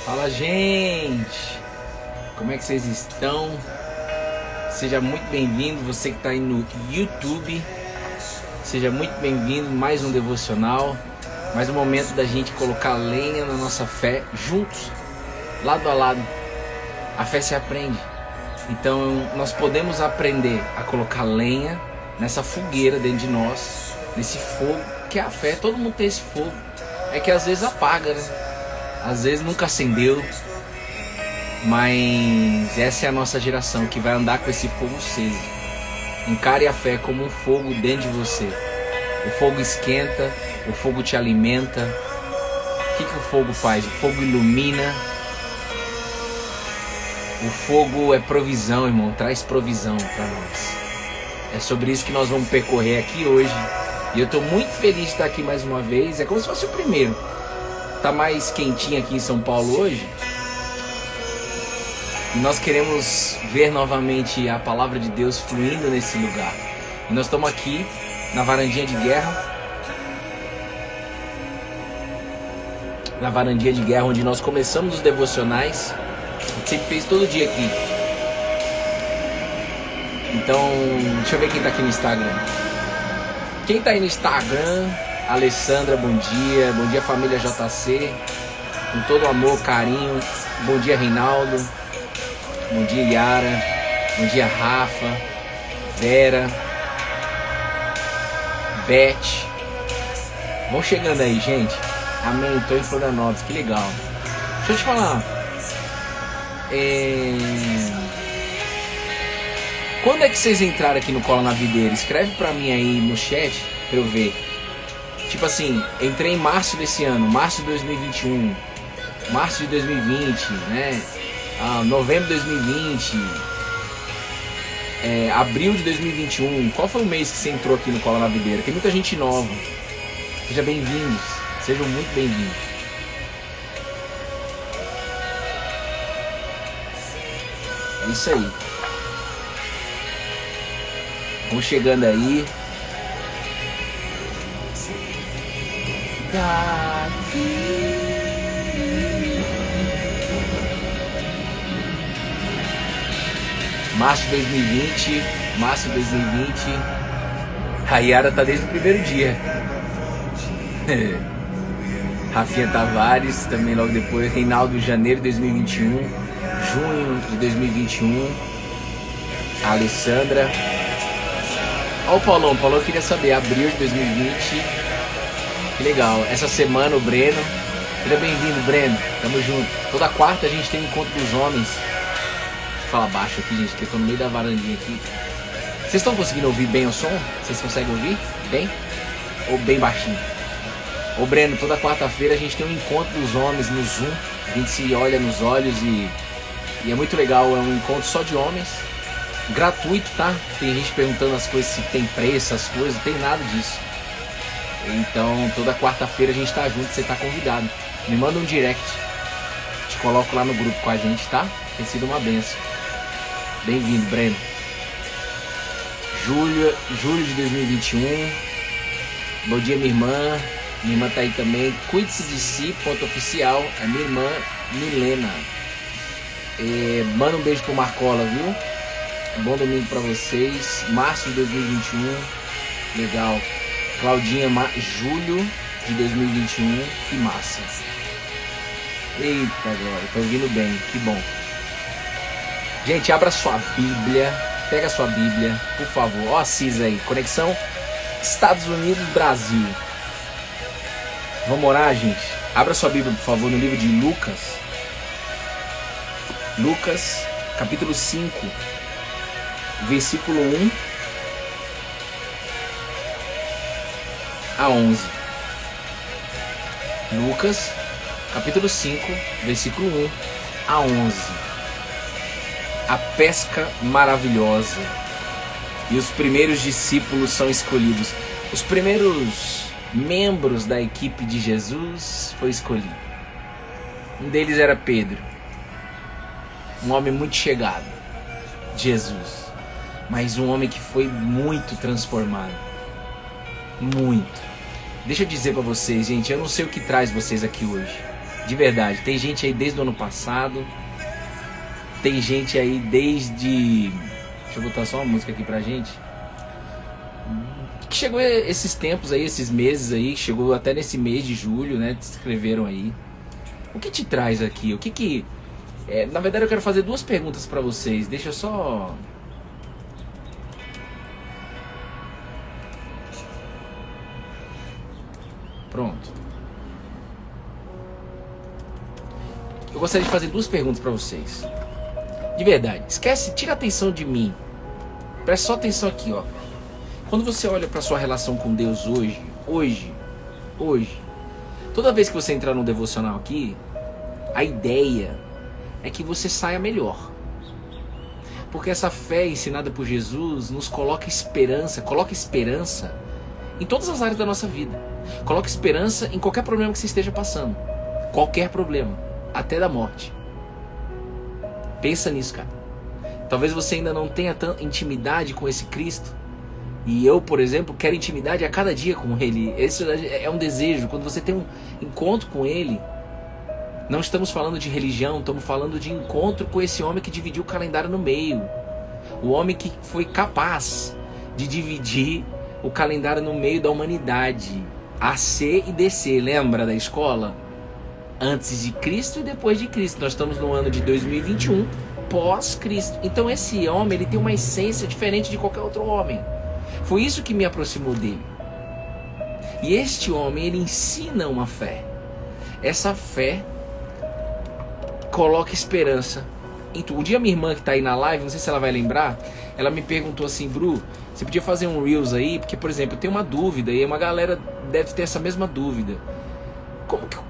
Fala, gente! Como é que vocês estão? Seja muito bem-vindo, você que está aí no YouTube. Seja muito bem-vindo, mais um devocional. Mais um momento da gente colocar lenha na nossa fé juntos, lado a lado. A fé se aprende. Então nós podemos aprender a colocar lenha nessa fogueira dentro de nós, nesse fogo que é a fé. Todo mundo tem esse fogo. É que às vezes apaga, né? Às vezes nunca acendeu. Mas essa é a nossa geração que vai andar com esse fogo aceso. Encare a fé como um fogo dentro de você. O fogo esquenta, o fogo te alimenta. O que o fogo faz? O fogo ilumina. O fogo é provisão, irmão. Traz provisão para nós. É sobre isso que nós vamos percorrer aqui hoje. E eu estou muito feliz de estar aqui mais uma vez. É como se fosse o primeiro. Tá mais quentinho aqui em São Paulo hoje. E nós queremos ver novamente a palavra de Deus fluindo nesse lugar. E nós estamos aqui na varandinha de guerra. Na varandinha de guerra, onde nós começamos os devocionais. A gente sempre fez todo dia aqui. Então, deixa eu ver quem está aqui no Instagram. Quem está aí no Instagram? Alessandra, bom dia. Bom dia, família JC. Com todo amor, carinho. Bom dia, Reinaldo. Bom dia, Yara. Bom dia, Rafa. Vera. Beth. Vão chegando aí, gente. Amém. Tô em Florianópolis. Que legal. Deixa eu te falar. Quando é que vocês entraram aqui no Cola na Videira? Escreve pra mim aí no chat pra eu ver. Tipo assim, entrei em março desse ano. Março de 2021. Março de 2020, né? Novembro de 2020, abril de 2021. Qual foi o mês que você entrou aqui no Cola na Videira? Tem muita gente nova. Sejam bem-vindos. Sejam muito bem-vindos. É isso aí. Vamos chegando aí. Março de 2020. A Yara tá desde o primeiro dia. Rafinha Tavares também logo depois. Reinaldo, janeiro de 2021. Junho de 2021. A Alessandra. Ó o Paulão. Paulão queria saber. Abril de 2020. Que legal. Essa semana o Breno. Seja bem-vindo, Breno. Tamo junto. Toda quarta a gente tem um encontro dos homens. Fala baixo aqui, gente, que eu tô no meio da varandinha aqui. Vocês estão conseguindo ouvir bem o som? Vocês conseguem ouvir bem? Ou bem baixinho? Ô Breno, toda quarta-feira a gente tem um encontro dos homens no Zoom. A gente se olha nos olhos e é muito legal. É um encontro só de homens. Gratuito, tá? Tem gente perguntando as coisas, se tem preço, as coisas. Não tem nada disso. Então, toda quarta-feira a gente tá junto, você tá convidado. Me manda um direct. Te coloco lá no grupo com a gente, tá? Tem sido uma benção. Bem-vindo, Breno. Julho de 2021. Bom dia, minha irmã. Minha irmã tá aí também. Cuide-se de si, ponto oficial. É minha irmã Milena. Manda um beijo pro Marcola, viu? Bom domingo pra vocês. Março de 2021. Legal. Claudinha, julho de 2021. Que massa. Eita, glória. Tô ouvindo bem. Que bom. Gente, abra sua Bíblia, pega sua Bíblia, por favor. Ó a Cisa aí, conexão Estados Unidos, Brasil. Vamos orar, gente? Abra sua Bíblia, por favor, no livro de Lucas. Lucas, capítulo 5, versículo 1 a 11. Lucas, capítulo 5, versículo 1 a 11. A pesca maravilhosa. E os primeiros discípulos são escolhidos. Os primeiros membros da equipe de Jesus foi escolhido. Um deles era Pedro. Um homem muito chegado. Jesus. Mas um homem que foi muito transformado. Muito. Deixa eu dizer pra vocês, gente, eu não sei o que traz vocês aqui hoje. De verdade, tem gente aí desde o ano passado. Tem gente aí desde... Deixa eu botar só uma música aqui pra gente. Que chegou esses tempos aí, esses meses aí. Chegou até nesse mês de julho, né? Te escreveram aí. O que te traz aqui? O que... na verdade eu quero fazer duas perguntas pra vocês. Deixa eu só... Pronto. Eu gostaria de fazer duas perguntas pra vocês. De verdade, esquece, tira a atenção de mim. Presta só atenção aqui, ó. Quando você olha pra sua relação com Deus hoje, toda vez que você entrar num devocional aqui, a ideia é que você saia melhor. Porque essa fé ensinada por Jesus nos coloca esperança em todas as áreas da nossa vida. Coloca esperança em qualquer problema que você esteja passando. Qualquer problema, até da morte. Pensa nisso, cara. Talvez você ainda não tenha tanta intimidade com esse Cristo. E eu, por exemplo, quero intimidade a cada dia com Ele. Esse é um desejo. Quando você tem um encontro com Ele, não estamos falando de religião, estamos falando de encontro com esse homem que dividiu o calendário no meio. O homem que foi capaz de dividir o calendário no meio da humanidade. AC e DC, lembra da escola? Antes de Cristo e depois de Cristo. Nós estamos no ano de 2021, pós-Cristo. Então esse homem, ele tem uma essência diferente de qualquer outro homem. Foi isso que me aproximou dele. E este homem, ele ensina uma fé. Essa fé coloca esperança em tudo. Um dia minha irmã que está aí na live, não sei se ela vai lembrar, ela me perguntou assim: Bru, você podia fazer um Reels aí? Porque, por exemplo, eu tenho uma dúvida e uma galera deve ter essa mesma dúvida.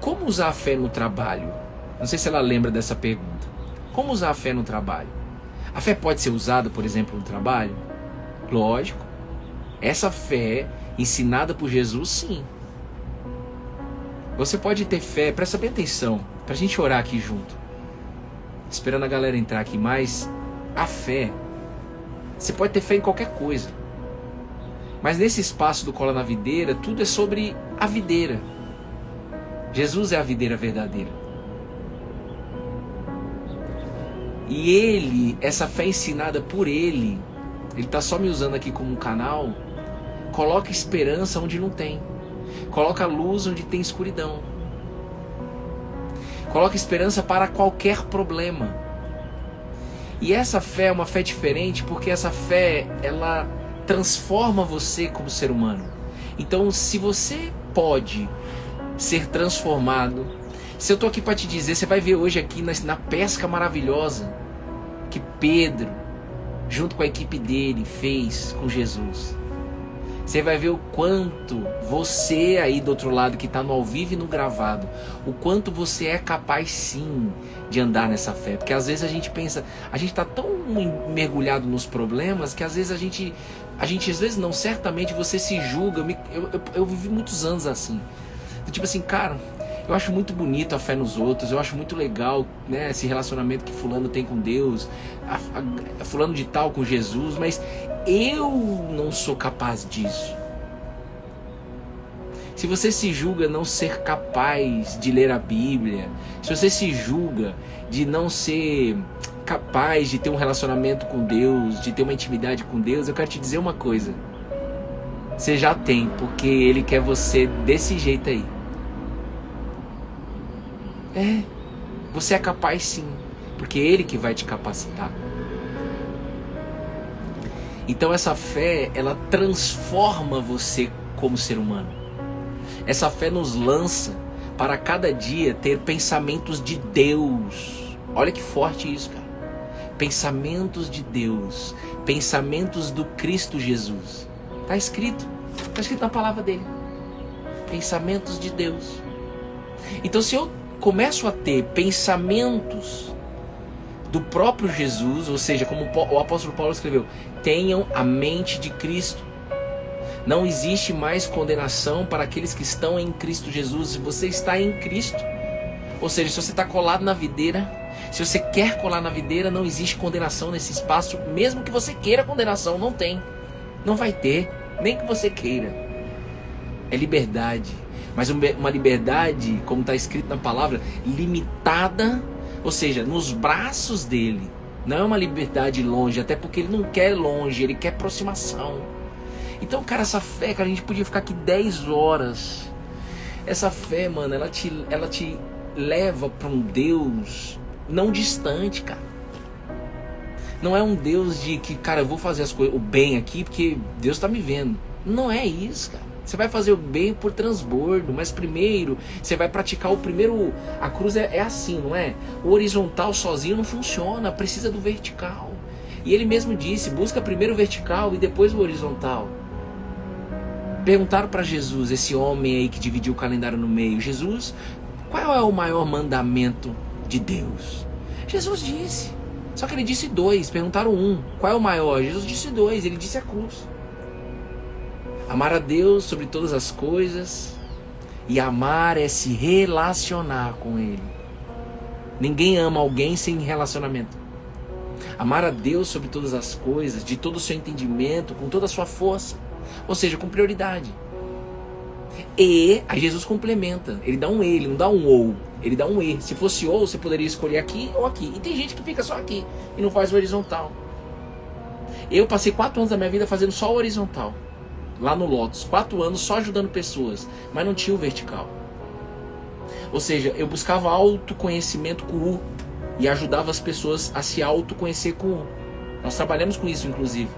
Como usar a fé no trabalho? Não sei se ela lembra dessa pergunta. Como usar a fé no trabalho? A fé pode ser usada, por exemplo, no trabalho? Lógico. Essa fé ensinada por Jesus, sim. Você pode ter fé, presta bem atenção, pra gente orar aqui junto. Esperando a galera entrar aqui, mas a fé, você pode ter fé em qualquer coisa. Mas nesse espaço do Cola na Videira, tudo é sobre a videira. Jesus é a videira verdadeira. E ele, essa fé ensinada por ele está só me usando aqui como um canal, coloca esperança onde não tem. Coloca luz onde tem escuridão. Coloca esperança para qualquer problema. E essa fé é uma fé diferente porque essa fé, ela transforma você como ser humano. Então, se você pode ser transformado, se eu tô aqui para te dizer, você vai ver hoje aqui na pesca maravilhosa que Pedro, junto com a equipe dele, fez com Jesus. Você vai ver o quanto você aí do outro lado que está no ao vivo e no gravado, o quanto você é capaz sim de andar nessa fé. Porque às vezes a gente pensa, a gente está tão mergulhado nos problemas que às vezes a gente às vezes não, certamente você se julga. Eu vivi muitos anos assim. Tipo assim, cara, eu acho muito bonito a fé nos outros, eu acho muito legal, né, esse relacionamento que fulano tem com Deus, fulano de tal com Jesus, mas eu não sou capaz disso. Se você se julga não ser capaz de ler a Bíblia, se você se julga de não ser capaz de ter um relacionamento com Deus, de ter uma intimidade com Deus, eu quero te dizer uma coisa: você já tem, porque Ele quer você desse jeito aí. Você é capaz sim, porque é Ele que vai te capacitar. Então essa fé, ela transforma você como ser humano. Essa fé nos lança para cada dia ter pensamentos de Deus. Olha que forte isso, cara. Pensamentos de Deus, pensamentos do Cristo Jesus. Está escrito na palavra dele. Pensamentos de Deus. Então se eu começo a ter pensamentos do próprio Jesus, ou seja, como o apóstolo Paulo escreveu, tenham a mente de Cristo. Não existe mais condenação para aqueles que estão em Cristo Jesus. Se você está em Cristo, ou seja, se você está colado na videira, se você quer colar na videira, não existe condenação nesse espaço. Mesmo que você queira condenação, não tem. Não vai ter, nem que você queira. É liberdade. Mas uma liberdade, como está escrito na palavra, limitada, ou seja, nos braços dele. Não é uma liberdade longe, até porque ele não quer longe, ele quer aproximação. Então, cara, essa fé, cara, a gente podia ficar aqui 10 horas. Essa fé, mano, ela te leva para um Deus não distante, cara. Não é um Deus de que, cara, eu vou fazer as coisas, o bem aqui porque Deus está me vendo. Não é isso, cara. Você vai fazer o bem por transbordo, mas primeiro você vai praticar o primeiro. A cruz é assim, não é? O horizontal sozinho não funciona, precisa do vertical. E ele mesmo disse: busca primeiro o vertical e depois o horizontal. Perguntaram para Jesus, esse homem aí que dividiu o calendário no meio: Jesus, qual é o maior mandamento de Deus? Jesus disse, só que ele disse 2. Perguntaram 1, qual é o maior? Jesus disse 2, ele disse a cruz. Amar a Deus sobre todas as coisas, e amar é se relacionar com Ele. Ninguém ama alguém sem relacionamento. Amar a Deus sobre todas as coisas, de todo o seu entendimento, com toda a sua força, ou seja, com prioridade. E aí Jesus complementa, ele dá um E, ele não dá um ou, ele dá um E. Se fosse ou, você poderia escolher aqui ou aqui. E tem gente que fica só aqui e não faz o horizontal. Eu passei 4 anos da minha vida fazendo só o horizontal. Lá no Lotus, 4 anos só ajudando pessoas, mas não tinha o vertical. Ou seja, eu buscava autoconhecimento com o U e ajudava as pessoas a se autoconhecer com o U. Nós trabalhamos com isso, inclusive,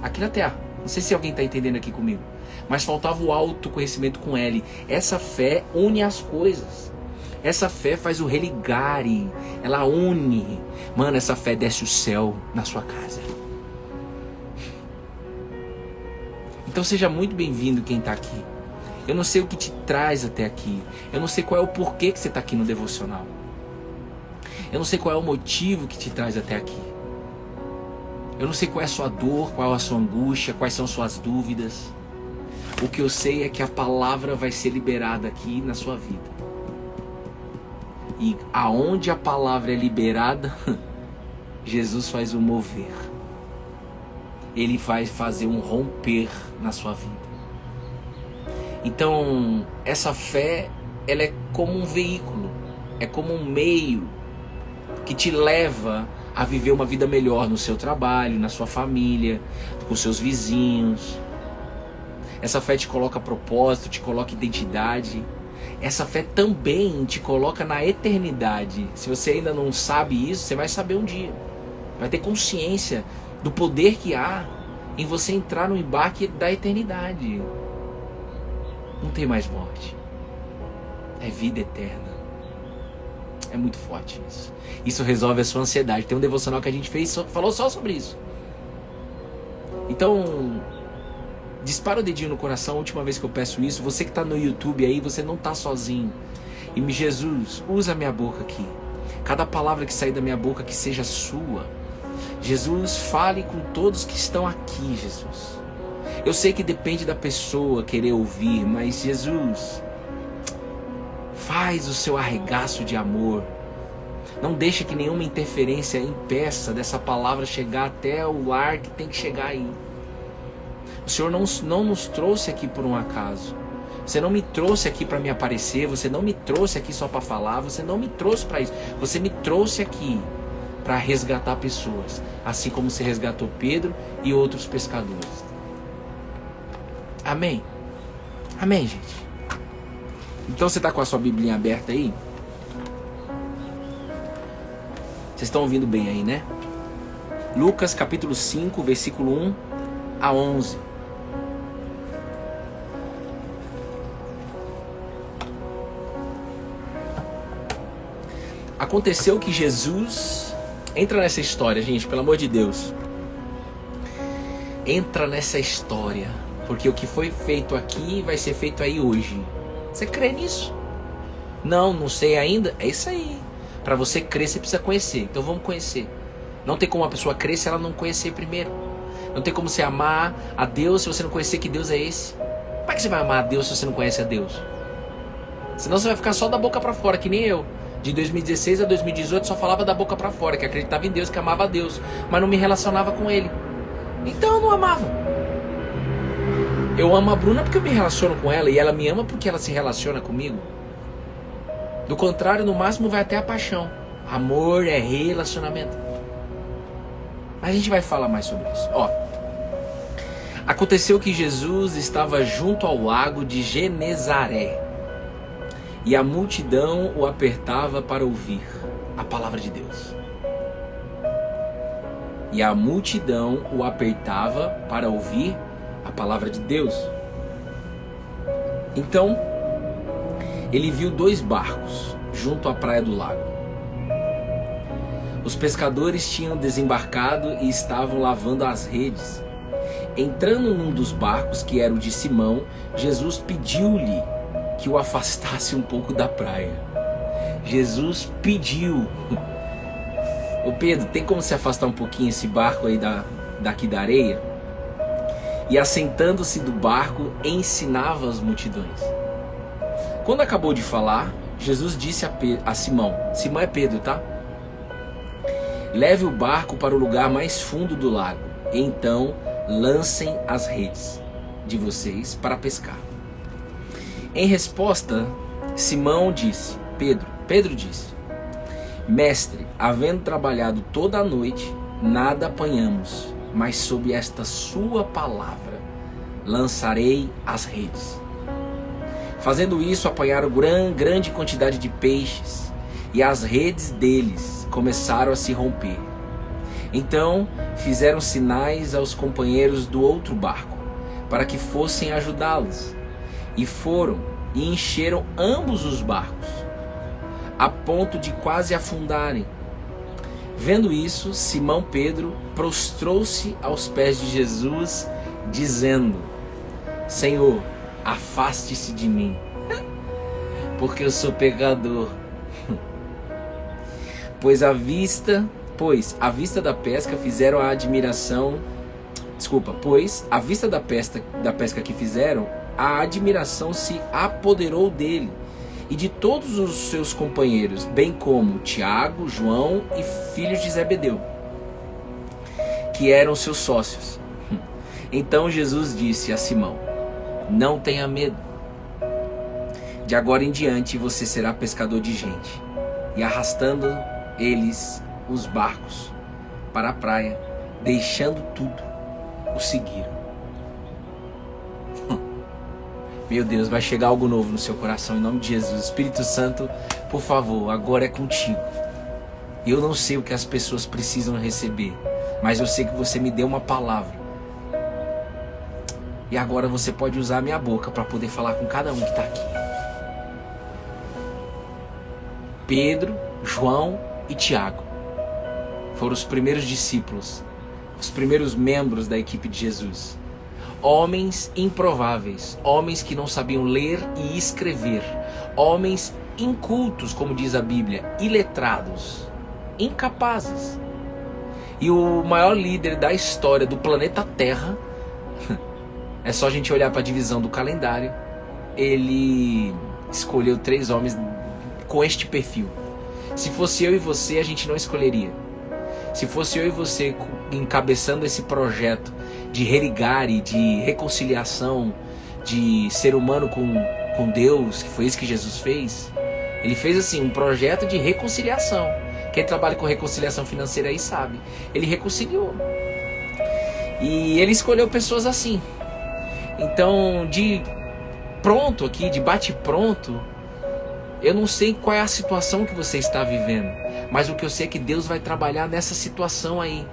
aqui na Terra. Não sei se alguém está entendendo aqui comigo, mas faltava o autoconhecimento com L. Essa fé une as coisas. Essa fé faz o religare, ela une. Mano, essa fé desce o céu na sua casa. Então seja muito bem-vindo quem está aqui. Eu não sei o que te traz até aqui. Eu não sei qual é o porquê que você está aqui no devocional. Eu não sei qual é o motivo que te traz até aqui. Eu não sei qual é a sua dor, qual é a sua angústia, quais são suas dúvidas. O que eu sei é que a palavra vai ser liberada aqui na sua vida. E aonde a palavra é liberada, Jesus faz o mover. Ele vai fazer um romper na sua vida. Então, essa fé, ela é como um veículo, é como um meio que te leva a viver uma vida melhor no seu trabalho, na sua família, com seus vizinhos. Essa fé te coloca propósito, te coloca identidade. Essa fé também te coloca na eternidade. Se você ainda não sabe isso, você vai saber um dia. Vai ter consciência do poder que há em você entrar no embarque da eternidade. Não tem mais morte. É vida eterna. É muito forte isso. Isso resolve a sua ansiedade. Tem um devocional que a gente fez, falou só sobre isso. Então, dispara o dedinho no coração. A última vez que eu peço isso, você que está no YouTube aí, você não está sozinho. E Jesus, usa a minha boca aqui. Cada palavra que sair da minha boca que seja sua. Jesus, fale com todos que estão aqui, Jesus. Eu sei que depende da pessoa querer ouvir, mas Jesus, faz o seu arregaço de amor. Não deixa que nenhuma interferência impeça dessa palavra chegar até o lar que tem que chegar aí. O Senhor não nos trouxe aqui por um acaso. Você não me trouxe aqui para me aparecer, você não me trouxe aqui só para falar, você não me trouxe para isso. Você me trouxe aqui para resgatar pessoas, assim como você resgatou Pedro e outros pescadores. Amém? Amém, gente? Então você está com a sua Biblinha aberta aí? Vocês estão ouvindo bem aí, né? Lucas capítulo 5, versículo 1 a 11. Aconteceu que Jesus... Entra nessa história, gente, pelo amor de Deus. Entra nessa história. Porque o que foi feito aqui vai ser feito aí hoje. Você crê nisso? Não sei ainda. É isso aí. Para você crer, você precisa conhecer. Então vamos conhecer. Não tem como uma pessoa crer se ela não conhecer primeiro. Não tem como você amar a Deus se você não conhecer que Deus é esse. Como é que você vai amar a Deus se você não conhece a Deus? Senão você vai ficar só da boca para fora, que nem eu. De 2016 a 2018 só falava da boca para fora, que acreditava em Deus, que amava a Deus, mas não me relacionava com Ele. Então eu não amava. Eu amo a Bruna porque eu me relaciono com ela, e ela me ama porque ela se relaciona comigo. Do contrário, no máximo vai até a paixão. Amor é relacionamento. Mas a gente vai falar mais sobre isso. Ó, aconteceu que Jesus estava junto ao lago de Genezaré, e a multidão o apertava para ouvir a palavra de Deus. E a multidão o apertava para ouvir a palavra de Deus. Então, ele viu 2 barcos junto à praia do lago. Os pescadores tinham desembarcado e estavam lavando as redes. Entrando num dos barcos, que era o de Simão, Jesus pediu-lhe que o afastasse um pouco da praia. Jesus pediu: ô Pedro, tem como se afastar um pouquinho esse barco aí daqui da areia? E assentando-se do barco, ensinava as multidões. Quando acabou de falar, Jesus disse a Simão: Simão é Pedro, tá? Leve o barco para o lugar mais fundo do lago, e então lancem as redes de vocês para pescar. Em resposta, Simão disse: Pedro disse: Mestre, havendo trabalhado toda a noite, nada apanhamos, mas sob esta sua palavra lançarei as redes. Fazendo isso, apanharam grande quantidade de peixes, e as redes deles começaram a se romper. Então fizeram sinais aos companheiros do outro barco, para que fossem ajudá-los. E foram e encheram ambos os barcos, a ponto de quase afundarem. Vendo isso, Simão Pedro prostrou-se aos pés de Jesus, dizendo: Senhor, afaste-se de mim, porque eu sou pecador. Pois à vista da pesca fizeram a admiração. Pois à vista da pesca que fizeram, a admiração se apoderou dele e de todos os seus companheiros, bem como Tiago, João e filhos de Zebedeu, que eram seus sócios. Então Jesus disse a Simão: Não tenha medo. De agora em diante você será pescador de gente. E arrastando eles os barcos para a praia, deixando tudo, o seguiram. Meu Deus, vai chegar algo novo no seu coração, em nome de Jesus. Espírito Santo, por favor, agora é contigo. Eu não sei o que as pessoas precisam receber, mas eu sei que você me deu uma palavra. E agora você pode usar a minha boca para poder falar com cada um que está aqui. Pedro, João e Tiago foram os primeiros discípulos, os primeiros membros da equipe de Jesus. Homens improváveis, homens que não sabiam ler e escrever, homens incultos, como diz a Bíblia, iletrados, incapazes. E o maior líder da história do planeta Terra, é só a gente olhar para a divisão do calendário, ele escolheu 3 homens com este perfil. Se fosse eu e você, a gente não escolheria. Se fosse eu e você encabeçando esse projeto de religare, de reconciliação, de ser humano com Deus, que foi isso que Jesus fez, ele fez assim, um projeto de reconciliação. Quem trabalha com reconciliação financeira aí sabe. Ele reconciliou. E ele escolheu pessoas assim. Então, de pronto aqui, de bate-pronto, eu não sei qual é a situação que você está vivendo, mas o que eu sei é que Deus vai trabalhar nessa situação aí.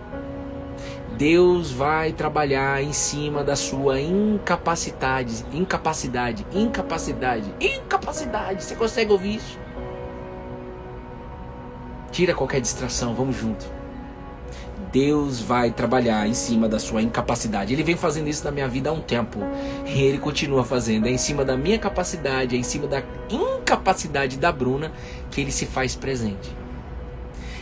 Deus vai trabalhar em cima da sua incapacidade. Você consegue ouvir isso? Tira qualquer distração, vamos junto. Deus vai trabalhar em cima da sua incapacidade. Ele vem fazendo isso na minha vida há um tempo. E Ele continua fazendo. É em cima da minha capacidade, é em cima da incapacidade da Bruna que Ele se faz presente.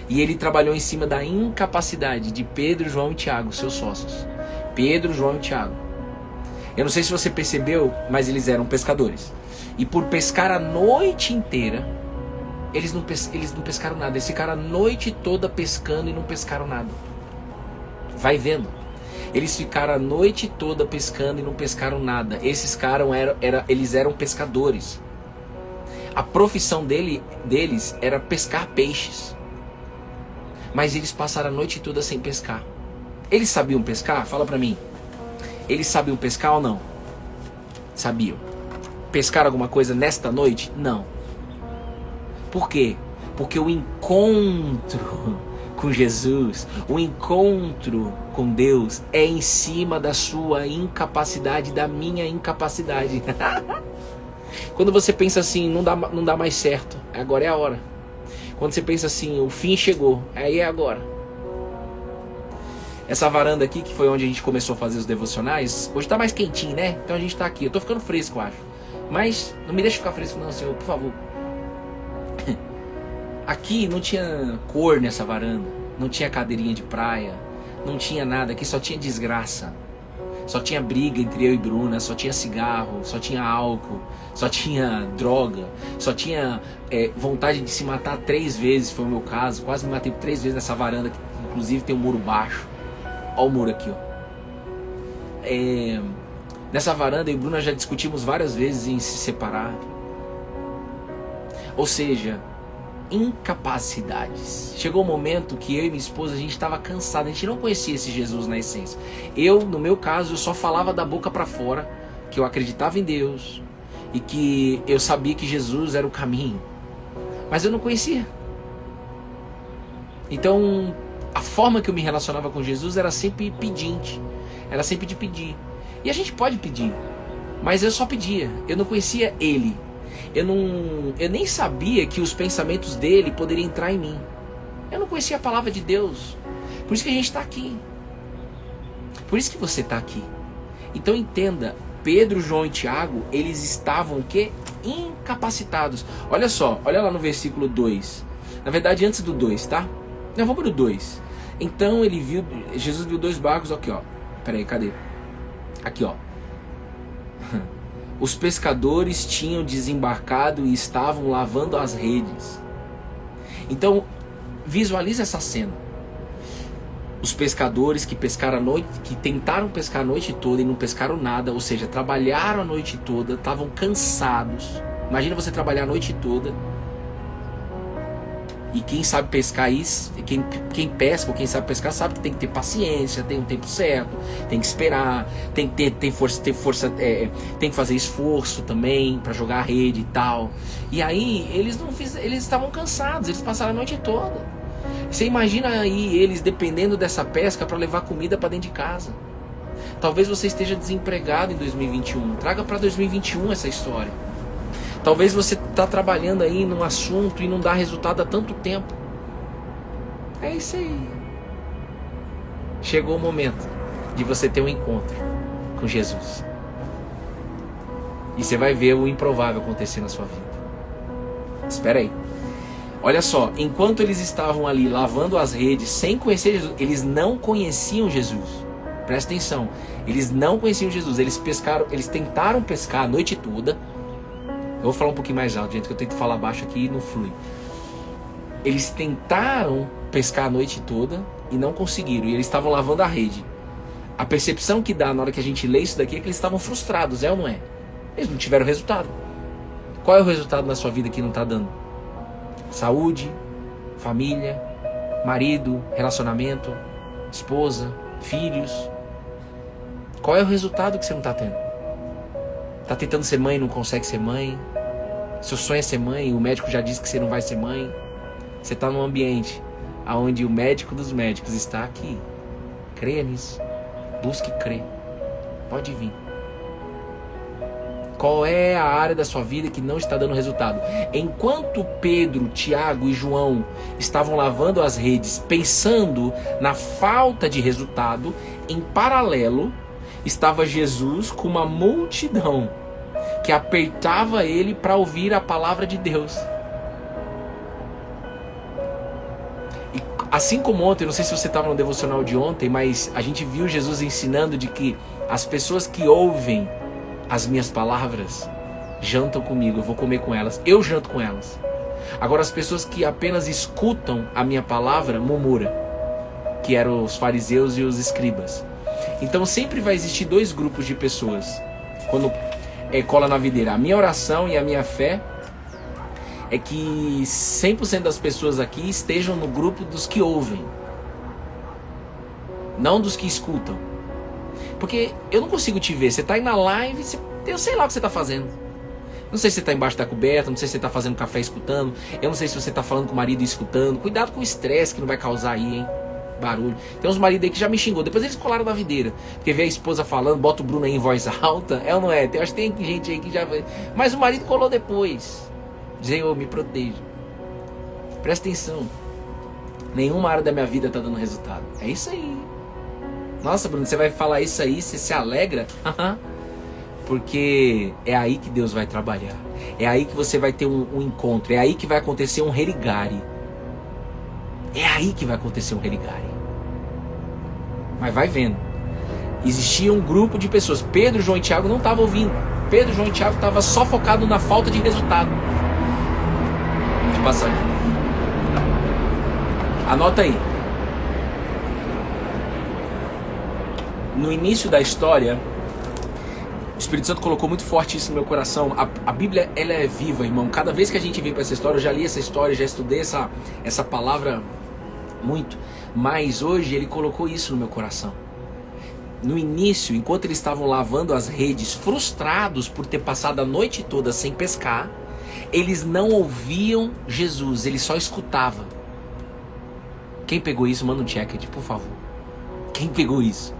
E Ele trabalhou em cima da incapacidade de Pedro, João e Tiago, seus sócios. Pedro, João e Tiago. Eu não sei se você percebeu, mas eles eram pescadores. E por pescar a noite inteira, eles não pescaram nada. Eles ficaram a noite toda pescando e não pescaram nada. Vai vendo. Eles ficaram a noite toda pescando e não pescaram nada. Esses caras eles eram pescadores. A profissão deles era pescar peixes. Mas eles passaram a noite toda sem pescar. Eles sabiam pescar? Fala pra mim. Eles sabiam pescar ou não? Sabiam. Pescaram alguma coisa nesta noite? Não. Por quê? Porque o encontro com Jesus, o encontro com Deus é em cima da sua incapacidade, da minha incapacidade. Quando você pensa assim, não dá mais certo, agora é a hora. Quando você pensa assim, o fim chegou, aí é agora. Essa varanda aqui, que foi onde a gente começou a fazer os devocionais, hoje tá mais quentinho, né? Então a gente tá aqui, eu tô ficando fresco, eu acho. Mas não me deixe ficar fresco não, Senhor, por favor. Aqui não tinha cor nessa varanda, não tinha cadeirinha de praia, não tinha nada, aqui só tinha desgraça. Só tinha briga entre eu e Bruna, só tinha cigarro, só tinha álcool, só tinha droga, só tinha vontade de se matar 3 vezes, foi o meu caso. Quase me matei 3 vezes nessa varanda, que inclusive tem um muro baixo. Olha o muro aqui, ó. Nessa varanda eu e Bruna já discutimos várias vezes em se separar. Ou seja, incapacidades. Chegou um momento que eu e minha esposa, a gente estava cansado, a gente não conhecia esse Jesus na essência. Eu, no meu caso, eu só falava da boca para fora que eu acreditava em Deus e que eu sabia que Jesus era o caminho, mas eu não conhecia. Então, a forma que eu me relacionava com Jesus era sempre pedinte, era sempre de pedir. E a gente pode pedir, mas eu só pedia, eu não conhecia Ele. Eu nem sabia que os pensamentos dele poderiam entrar em mim. Eu não conhecia a palavra de Deus. Por isso que a gente está aqui. Por isso que você está aqui. Então entenda, Pedro, João e Tiago, eles estavam o quê? Incapacitados. Olha só, olha lá no versículo 2. Na verdade, antes do 2, tá? Não, vamos pro 2. Então Jesus viu 2 barcos, aqui ó. Peraí, cadê? Aqui ó. Os pescadores tinham desembarcado e estavam lavando as redes. Então, visualize essa cena. Os pescadores que pescaram a noite, que tentaram pescar a noite toda e não pescaram nada, ou seja, trabalharam a noite toda, estavam cansados. Imagina você trabalhar a noite toda. E quem sabe pescar isso, quem pesca ou quem sabe pescar sabe que tem que ter paciência, tem um tempo certo, tem que esperar, tem que ter força, tem que fazer esforço também para jogar a rede e tal. E aí eles estavam cansados, eles passaram a noite toda. Você imagina aí eles dependendo dessa pesca para levar comida para dentro de casa. Talvez você esteja desempregado em 2021. Traga para 2021 essa história. Talvez você está trabalhando aí num assunto e não dá resultado há tanto tempo. É isso aí. Chegou o momento de você ter um encontro com Jesus. E você vai ver o improvável acontecer na sua vida. Espera aí. Olha só, enquanto eles estavam ali lavando as redes sem conhecer Jesus, eles não conheciam Jesus. Presta atenção. Eles não conheciam Jesus. Eles tentaram pescar a noite toda. Eu vou falar um pouquinho mais alto, gente, que eu tento falar baixo aqui e não flui. Eles tentaram pescar a noite toda e não conseguiram. E eles estavam lavando a rede. A percepção que dá na hora que a gente lê isso daqui é que eles estavam frustrados, é ou não é? Eles não tiveram resultado. Qual é o resultado na sua vida que não está dando? Saúde, família, marido, relacionamento, esposa, filhos. Qual é o resultado que você não está tendo? Tá tentando ser mãe e não consegue ser mãe. Seu sonho é ser mãe, o médico já disse que você não vai ser mãe. Você está num ambiente onde o médico dos médicos está aqui. Creia nisso. Busque crer. Pode vir. Qual é a área da sua vida que não está dando resultado? Enquanto Pedro, Tiago e João estavam lavando as redes, pensando na falta de resultado, em paralelo estava Jesus com uma multidão que apertava ele para ouvir a palavra de Deus. E assim como ontem, não sei se você estava no devocional de ontem, mas a gente viu Jesus ensinando de que as pessoas que ouvem as minhas palavras jantam comigo, eu vou comer com elas, eu janto com elas. Agora as pessoas que apenas escutam a minha palavra murmuram, que eram os fariseus e os escribas. Então sempre vai existir dois grupos de pessoas quando cola na videira. A minha oração e a minha fé é que 100% das pessoas aqui estejam no grupo dos que ouvem, não dos que escutam. Porque eu não consigo te ver. Você tá aí na live, eu sei lá o que você tá fazendo. Não sei se você tá embaixo da coberta, não sei se você tá fazendo café escutando. Eu não sei se você tá falando com o marido e escutando. Cuidado com o estresse que não vai causar aí, hein? Barulho. Tem uns maridos aí que já me xingou. Depois eles colaram na videira. Porque vê a esposa falando, bota o Bruno aí em voz alta. É ou não é? Acho que tem gente aí que já... Mas o marido colou depois. Senhor, me proteja. Presta atenção. Nenhuma área da minha vida tá dando resultado. É isso aí. Nossa, Bruno, você vai falar isso aí, você se alegra? Porque é aí que Deus vai trabalhar. É aí que você vai ter um encontro. É aí que vai acontecer um religare. É aí que vai acontecer um religare. Mas vai vendo. Existia um grupo de pessoas. Pedro, João e Tiago não estavam ouvindo. Pedro, João e Tiago estavam só focados na falta de resultado. Deixa eu passar aqui. Anota aí. No início da história, o Espírito Santo colocou muito forte isso no meu coração. A Bíblia, ela é viva, irmão. Cada vez que a gente vem para essa história, eu já li essa história, já estudei essa palavra muito. Mas hoje ele colocou isso no meu coração. No início, enquanto eles estavam lavando as redes, frustrados por ter passado a noite toda sem pescar, eles não ouviam Jesus, eles só escutavam. Quem pegou isso, manda um check, por favor. Quem pegou isso?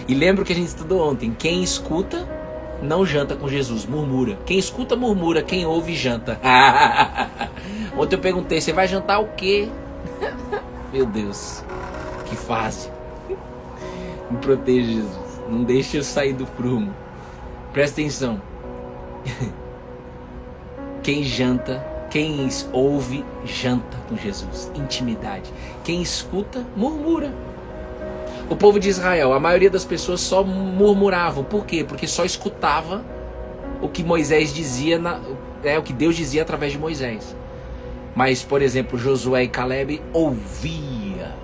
E lembra o que a gente estudou ontem. Quem escuta, não janta com Jesus, murmura. Quem escuta, murmura. Quem ouve, janta. Ontem eu perguntei, você vai jantar o quê? Meu Deus, que fase. Me proteja, Jesus. Não deixe eu sair do prumo. Presta atenção. Quem janta, quem ouve, janta com Jesus. Intimidade. Quem escuta, murmura. O povo de Israel, a maioria das pessoas só murmuravam. Por quê? Porque só escutava o que Moisés dizia, o que Deus dizia através de Moisés. Mas, por exemplo, Josué e Caleb ouvia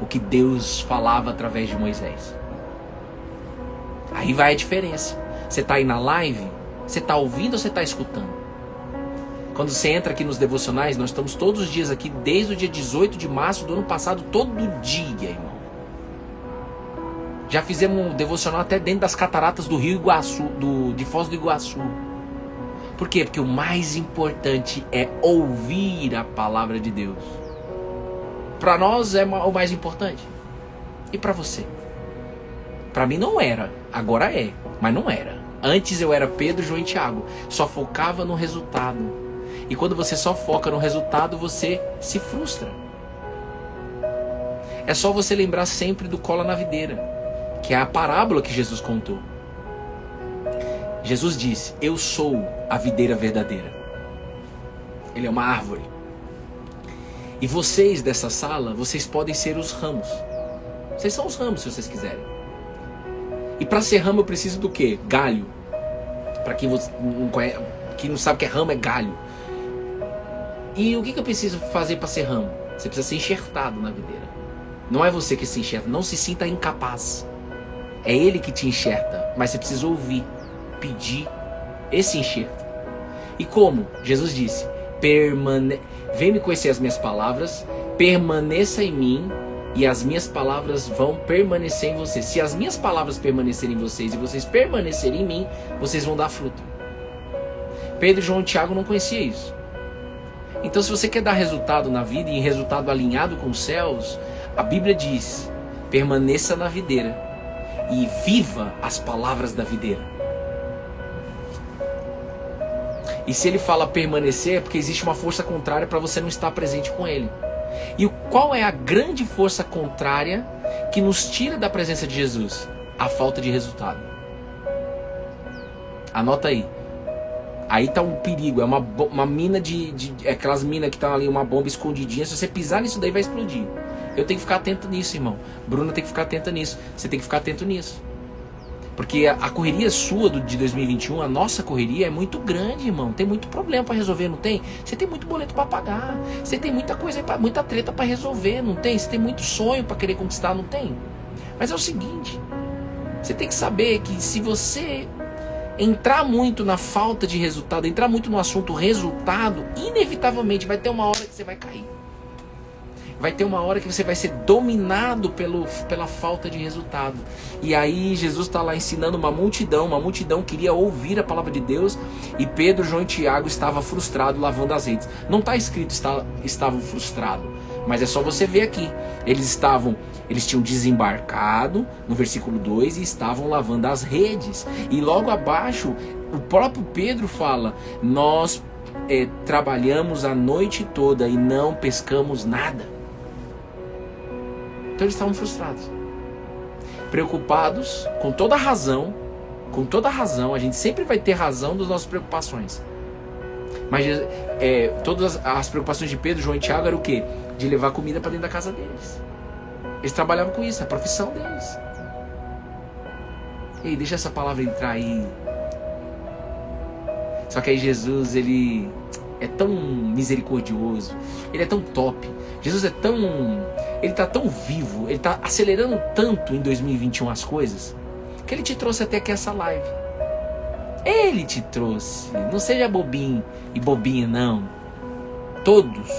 o que Deus falava através de Moisés. Aí vai a diferença. Você está aí na live, você está ouvindo ou você está escutando? Quando você entra aqui nos devocionais, nós estamos todos os dias aqui, desde o dia 18 de março do ano passado, todo dia, irmão. Já fizemos um devocional até dentro das cataratas do Rio Iguaçu, de Foz do Iguaçu. Por quê? Porque o mais importante é ouvir a palavra de Deus. Para nós é o mais importante. E para você? Para mim não era, agora é, mas não era. Antes eu era Pedro, João e Tiago, só focava no resultado. E quando você só foca no resultado, você se frustra. É só você lembrar sempre do cola na videira, que é a parábola que Jesus contou. Jesus disse, eu sou a videira verdadeira. Ele é uma árvore. E vocês dessa sala, vocês podem ser os ramos. Vocês são os ramos, se vocês quiserem. E para ser ramo eu preciso do quê? Galho. Para quem não conhece, quem não sabe o que é ramo, é galho. E o que eu preciso fazer para ser ramo? Você precisa ser enxertado na videira. Não é você que se enxerta. Não se sinta incapaz. É Ele que te enxerta. Mas você precisa ouvir, pedir esse enxerto. E como? Jesus disse, vem me conhecer as minhas palavras, permaneça em mim e as minhas palavras vão permanecer em vocês. Se as minhas palavras permanecerem em vocês e vocês permanecerem em mim, vocês vão dar fruto. Pedro, João e Tiago não conheciam isso. Então se você quer dar resultado na vida e resultado alinhado com os céus, a Bíblia diz, permaneça na videira e viva as palavras da videira. E se ele fala permanecer, é porque existe uma força contrária para você não estar presente com ele. E qual é a grande força contrária que nos tira da presença de Jesus? A falta de resultado. Anota aí. Aí tá um perigo, é uma mina aquelas minas que estão ali, uma bomba escondidinha. Se você pisar nisso daí vai explodir. Eu tenho que ficar atento nisso, irmão. Bruna tem que ficar atenta nisso. Você tem que ficar atento nisso. Porque a correria sua de 2021, a nossa correria é muito grande, irmão. Tem muito problema para resolver, não tem? Você tem muito boleto para pagar. Você tem muita coisa, muita treta para resolver, não tem? Você tem muito sonho para querer conquistar, não tem? Mas é o seguinte, você tem que saber que se você entrar muito na falta de resultado, entrar muito no assunto resultado, inevitavelmente vai ter uma hora que você vai cair. Vai ter uma hora que você vai ser dominado pela falta de resultado. E aí Jesus está lá ensinando uma multidão queria ouvir a palavra de Deus, e Pedro, João e Tiago estavam frustrados lavando as redes. Não está escrito estavam frustrados, mas é só você ver aqui. Eles tinham desembarcado no versículo 2 e estavam lavando as redes. E logo abaixo, o próprio Pedro fala: nós trabalhamos a noite toda e não pescamos nada. Então eles estavam frustrados, preocupados, com toda razão, a gente sempre vai ter razão das nossas preocupações. Mas todas as preocupações de Pedro, João e Tiago eram o quê? De levar comida para dentro da casa deles. Eles trabalhavam com isso, a profissão deles. Ei, deixa essa palavra entrar aí. Só que aí Jesus, ele é tão misericordioso, ele é tão top. Jesus ele tá tão vivo, ele tá acelerando tanto em 2021 as coisas, que ele te trouxe até aqui essa live. Ele te trouxe. Não seja bobinho e bobinha, não. Todos,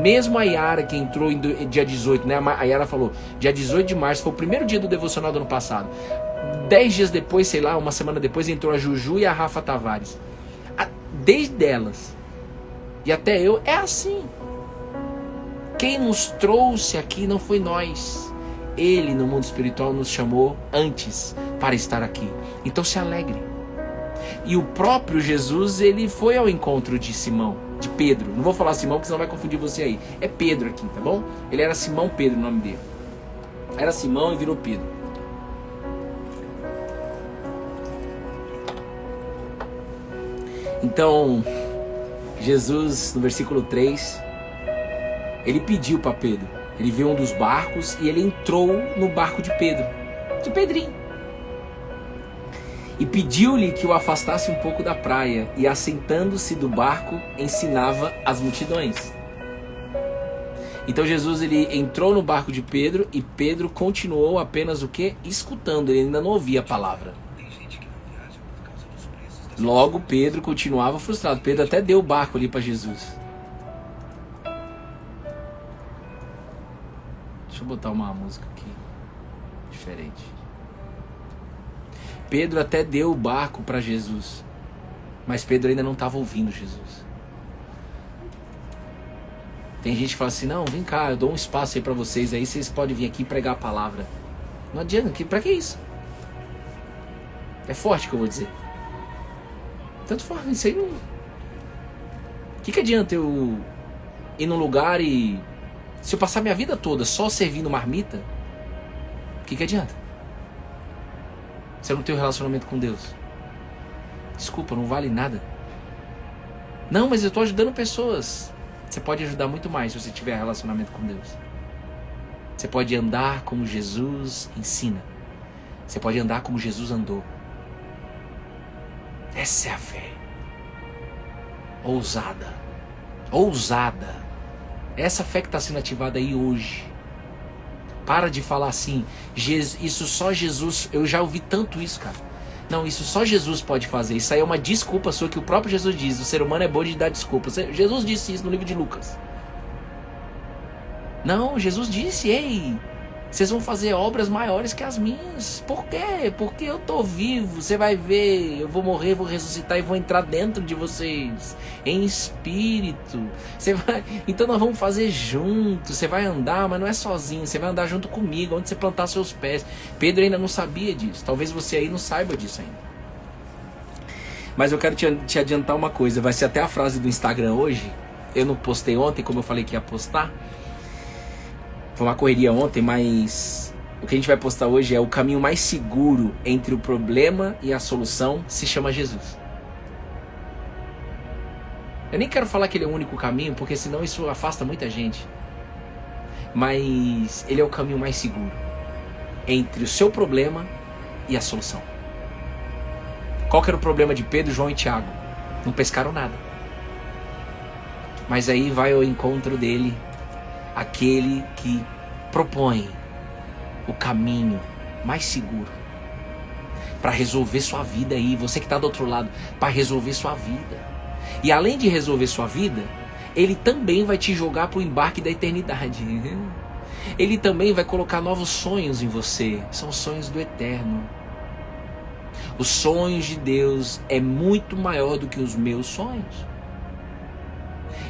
mesmo a Yara, que entrou dia 18, né? A Yara falou, dia 18 de março, foi o primeiro dia do devocional do ano passado. 10 dias depois, sei lá, uma semana depois, entrou a Juju e a Rafa Tavares. Desde elas e até eu, é assim. Quem nos trouxe aqui não foi nós. Ele, no mundo espiritual, nos chamou antes para estar aqui. Então se alegre. E o próprio Jesus, ele foi ao encontro de Simão, de Pedro. Não vou falar Simão, porque senão vai confundir você aí. É Pedro aqui, tá bom? Ele era Simão Pedro, o nome dele. Era Simão e virou Pedro. Então, Jesus, no versículo 3, ele pediu para Pedro. Ele viu um dos barcos e ele entrou no barco de Pedro, de Pedrinho. E pediu-lhe que o afastasse um pouco da praia, e assentando-se do barco, ensinava as multidões. Então Jesus, ele entrou no barco de Pedro, e Pedro continuou apenas o quê? Escutando, ele ainda não ouvia a palavra. Logo Pedro continuava frustrado. Pedro até deu o barco ali para Jesus. Deixa eu botar uma música aqui diferente. Pedro até deu o barco para Jesus, mas Pedro ainda não estava ouvindo Jesus. Tem gente que fala assim: não, vem cá, eu dou um espaço aí para vocês, aí vocês podem vir aqui pregar a palavra. Não adianta, para que isso? É forte que eu vou dizer. Tanto faz, isso aí não... O que adianta eu ir num lugar e... Se eu passar minha vida toda só servindo marmita, o que adianta? Se eu não tenho relacionamento com Deus. Desculpa, não vale nada. Não, mas eu estou ajudando pessoas. Você pode ajudar muito mais se você tiver relacionamento com Deus. Você pode andar como Jesus ensina. Você pode andar como Jesus andou. Essa é a fé. Ousada. Ousada. Essa fé que está sendo ativada aí hoje. Para de falar assim, isso só Jesus... Eu já ouvi tanto isso, cara. Não, isso só Jesus pode fazer. Isso aí é uma desculpa sua que o próprio Jesus diz. O ser humano é bom de dar desculpas. Jesus disse isso no livro de Lucas. Não, Jesus disse: ei, vocês vão fazer obras maiores que as minhas. Por quê? Porque eu tô vivo. Você vai ver, eu vou morrer, vou ressuscitar e vou entrar dentro de vocês em espírito. Então nós vamos fazer juntos. Você vai andar, mas não é sozinho. Você vai andar junto comigo, onde você plantar seus pés. Pedro ainda não sabia disso. Talvez você aí não saiba disso ainda. Mas eu quero te adiantar uma coisa. Vai ser até a frase do Instagram hoje. Eu não postei ontem, como eu falei que ia postar. Foi uma correria ontem, mas o que a gente vai postar hoje é: o caminho mais seguro entre o problema e a solução se chama Jesus. Eu nem quero falar que ele é o único caminho, porque senão isso afasta muita gente. Mas ele é o caminho mais seguro entre o seu problema e a solução. Qual que era o problema de Pedro, João e Tiago? Não pescaram nada. Mas aí vai ao encontro dele aquele que propõe o caminho mais seguro para resolver sua vida aí. Você que está do outro lado, para resolver sua vida. E além de resolver sua vida, ele também vai te jogar para o embarque da eternidade. Ele também vai colocar novos sonhos em você. São sonhos do eterno. Os sonhos de Deus é muito maior do que os meus sonhos.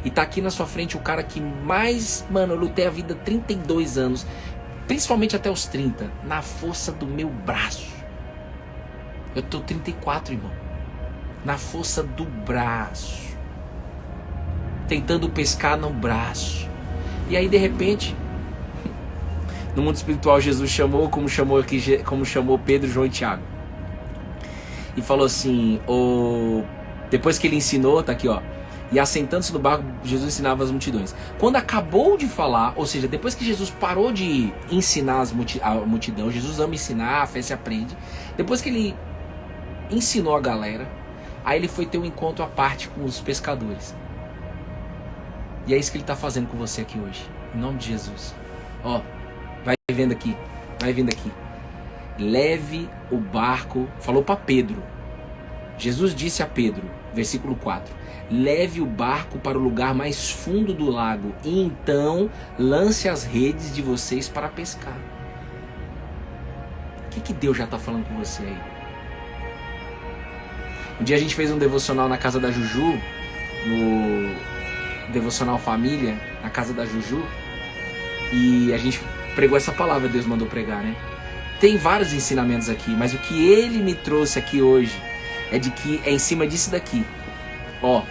E tá aqui na sua frente o cara que mais, mano, eu lutei a vida 32 anos, principalmente até os 30, na força do meu braço. Eu tô 34, irmão. Na força do braço. Tentando pescar no braço. E aí, de repente, no mundo espiritual, Jesus chamou, como chamou Pedro, João e Tiago. E falou assim, depois que ele ensinou, tá aqui, ó. E assentando-se no barco, Jesus ensinava as multidões. Quando acabou de falar, ou seja, depois que Jesus parou de ensinar a multidão, Jesus ama ensinar, a fé se aprende. Depois que ele ensinou a galera, aí ele foi ter um encontro à parte com os pescadores. E é isso que ele está fazendo com você aqui hoje. Em nome de Jesus. Ó, vai vendo aqui. Leve o barco, falou para Pedro. Jesus disse a Pedro, versículo 4, leve o barco para o lugar mais fundo do lago e então lance as redes de vocês para pescar. O que Deus já está falando com você aí? Um dia a gente fez um devocional na casa da Juju, no devocional família, na casa da Juju, e a gente pregou essa palavra, Deus mandou pregar, né? Tem vários ensinamentos aqui, mas o que ele me trouxe aqui hoje é de que é em cima disso daqui. Ó,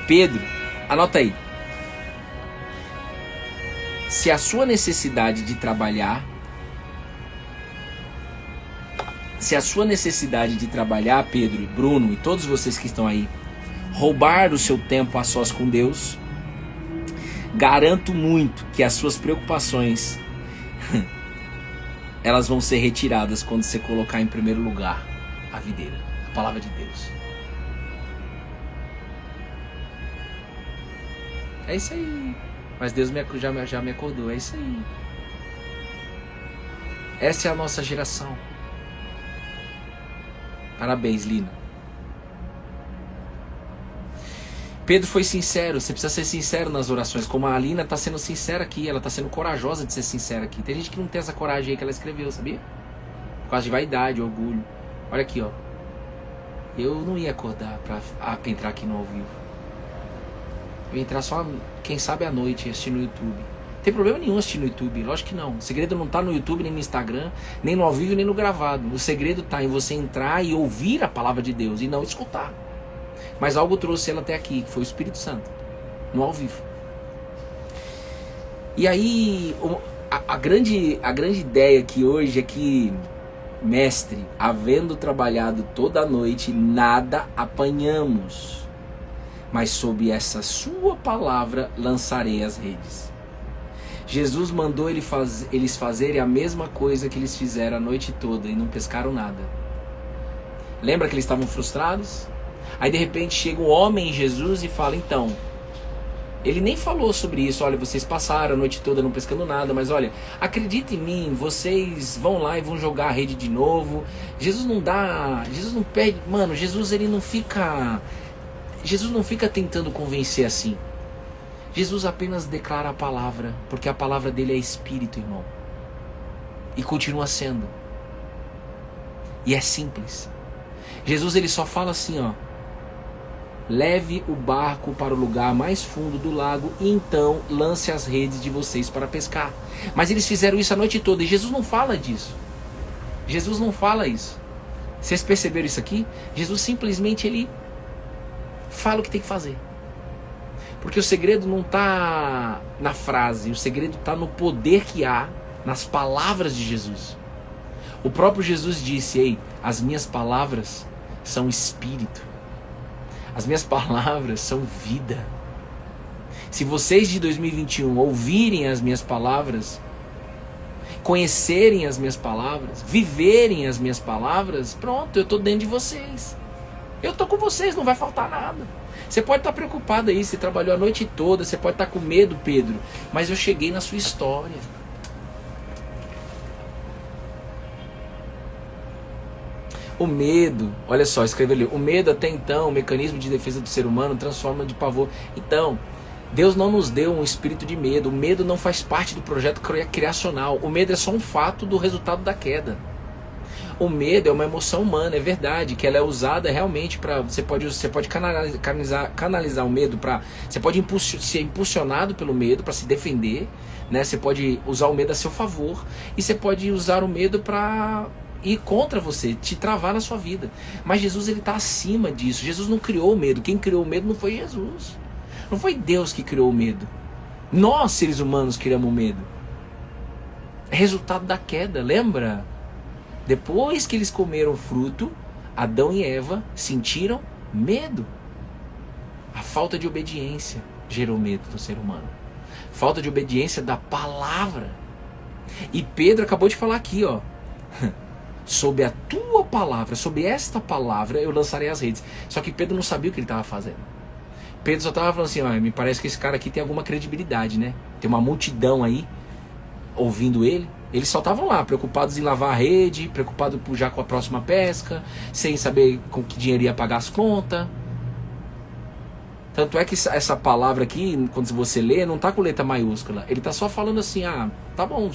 Pedro, anota aí. Se a sua necessidade de trabalhar, Pedro e Bruno e todos vocês que estão aí, roubar o seu tempo a sós com Deus, garanto muito que as suas preocupações elas vão ser retiradas quando você colocar em primeiro lugar a videira, a palavra de Deus. É isso aí. Mas Deus já me acordou, é isso aí. Essa é a nossa geração. Parabéns, Lina. Pedro foi sincero, você precisa ser sincero nas orações, como a Alina está sendo sincera aqui, ela está sendo corajosa de ser sincera aqui. Tem gente que não tem essa coragem aí que ela escreveu, sabia? Por causa de vaidade, orgulho. Olha aqui, ó. Eu não ia acordar para entrar aqui no ao vivo. Eu ia entrar só, quem sabe, à noite, assistir no YouTube. Não tem problema nenhum assistir no YouTube, lógico que não. O segredo não está no YouTube, nem no Instagram, nem no ao vivo, nem no gravado. O segredo está em você entrar e ouvir a palavra de Deus e não escutar. Mas algo trouxe ela até aqui, que foi o Espírito Santo, no ao vivo. E aí, a grande ideia aqui hoje é que, mestre, havendo trabalhado toda a noite, nada apanhamos, mas sob essa sua palavra lançarei as redes. Jesus mandou eles fazerem a mesma coisa que eles fizeram a noite toda e não pescaram nada. Lembra que eles estavam frustrados? Aí de repente chega um homem em Jesus e fala, então, ele nem falou sobre isso, olha, vocês passaram a noite toda não pescando nada, mas olha, acredita em mim, vocês vão lá e vão jogar a rede de novo. Jesus não pede, mano, Jesus não fica tentando convencer assim. Jesus apenas declara a palavra, porque a palavra dele é espírito, irmão. E continua sendo. E é simples. Jesus ele só fala assim, ó. Leve o barco para o lugar mais fundo do lago e então lance as redes de vocês para pescar. Mas eles fizeram isso a noite toda e Jesus não fala disso. Jesus não fala isso. Vocês perceberam isso aqui? Jesus simplesmente ele fala o que tem que fazer. Porque o segredo não está na frase, o segredo está no poder que há nas palavras de Jesus. O próprio Jesus disse, ei, as minhas palavras são espírito. As minhas palavras são vida. Se vocês de 2021 ouvirem as minhas palavras, conhecerem as minhas palavras, viverem as minhas palavras, pronto, eu estou dentro de vocês. Eu estou com vocês, não vai faltar nada. Você pode estar preocupado aí, você trabalhou a noite toda, você pode estar com medo, Pedro, mas eu cheguei na sua história. O medo, olha só, escreveu ali, o medo até então, o mecanismo de defesa do ser humano, transforma de pavor. Então, Deus não nos deu um espírito de medo. O medo não faz parte do projeto criacional. O medo é só um fato do resultado da queda. O medo é uma emoção humana, é verdade, que ela é usada realmente para... Você pode canalizar o medo para... Você pode ser impulsionado pelo medo para se defender, né? Você pode usar o medo a seu favor, e você pode usar o medo para ir contra você, te travar na sua vida. Mas Jesus, ele está acima disso. Jesus não criou o medo. Quem criou o medo não foi Jesus. Não foi Deus que criou o medo. Nós, seres humanos, criamos o medo. É resultado da queda, lembra? Depois que eles comeram o fruto, Adão e Eva sentiram medo. A falta de obediência gerou medo do ser humano. Falta de obediência da palavra. E Pedro acabou de falar aqui, ó. Sob a tua palavra, sob esta palavra, eu lançarei as redes. Só que Pedro não sabia o que ele estava fazendo. Pedro só estava falando assim, ó, me parece que esse cara aqui tem alguma credibilidade, né? Tem uma multidão aí ouvindo ele. Eles só estavam lá, preocupados em lavar a rede, preocupados já com a próxima pesca, sem saber com que dinheiro ia pagar as contas. Tanto é que essa palavra aqui, quando você lê, não está com letra maiúscula. Ele está só falando assim, tá bom,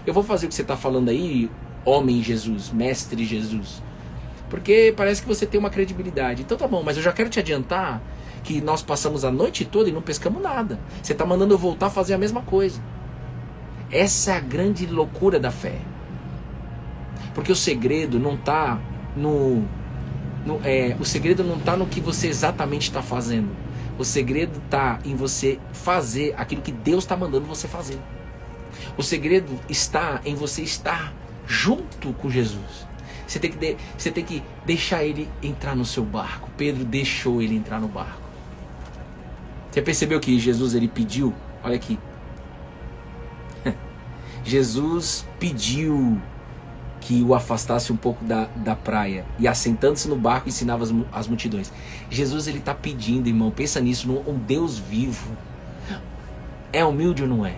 eu vou fazer o que você está falando aí, homem Jesus, mestre Jesus, porque parece que você tem uma credibilidade. Então tá bom, mas eu já quero te adiantar que nós passamos a noite toda e não pescamos nada. Você está mandando eu voltar a fazer a mesma coisa. Essa é a grande loucura da fé. Porque o segredo não está o segredo não está no que você exatamente está fazendo. O segredo está em você fazer aquilo que Deus está mandando você fazer. O segredo está em você estar junto com Jesus. Você tem que deixar ele entrar no seu barco. Pedro deixou ele entrar no barco. Você percebeu que Jesus, ele pediu? Olha aqui. Jesus pediu que o afastasse um pouco da praia, e assentando-se no barco ensinava as multidões. Jesus, ele está pedindo, irmão, pensa nisso, um Deus vivo. É humilde ou não é?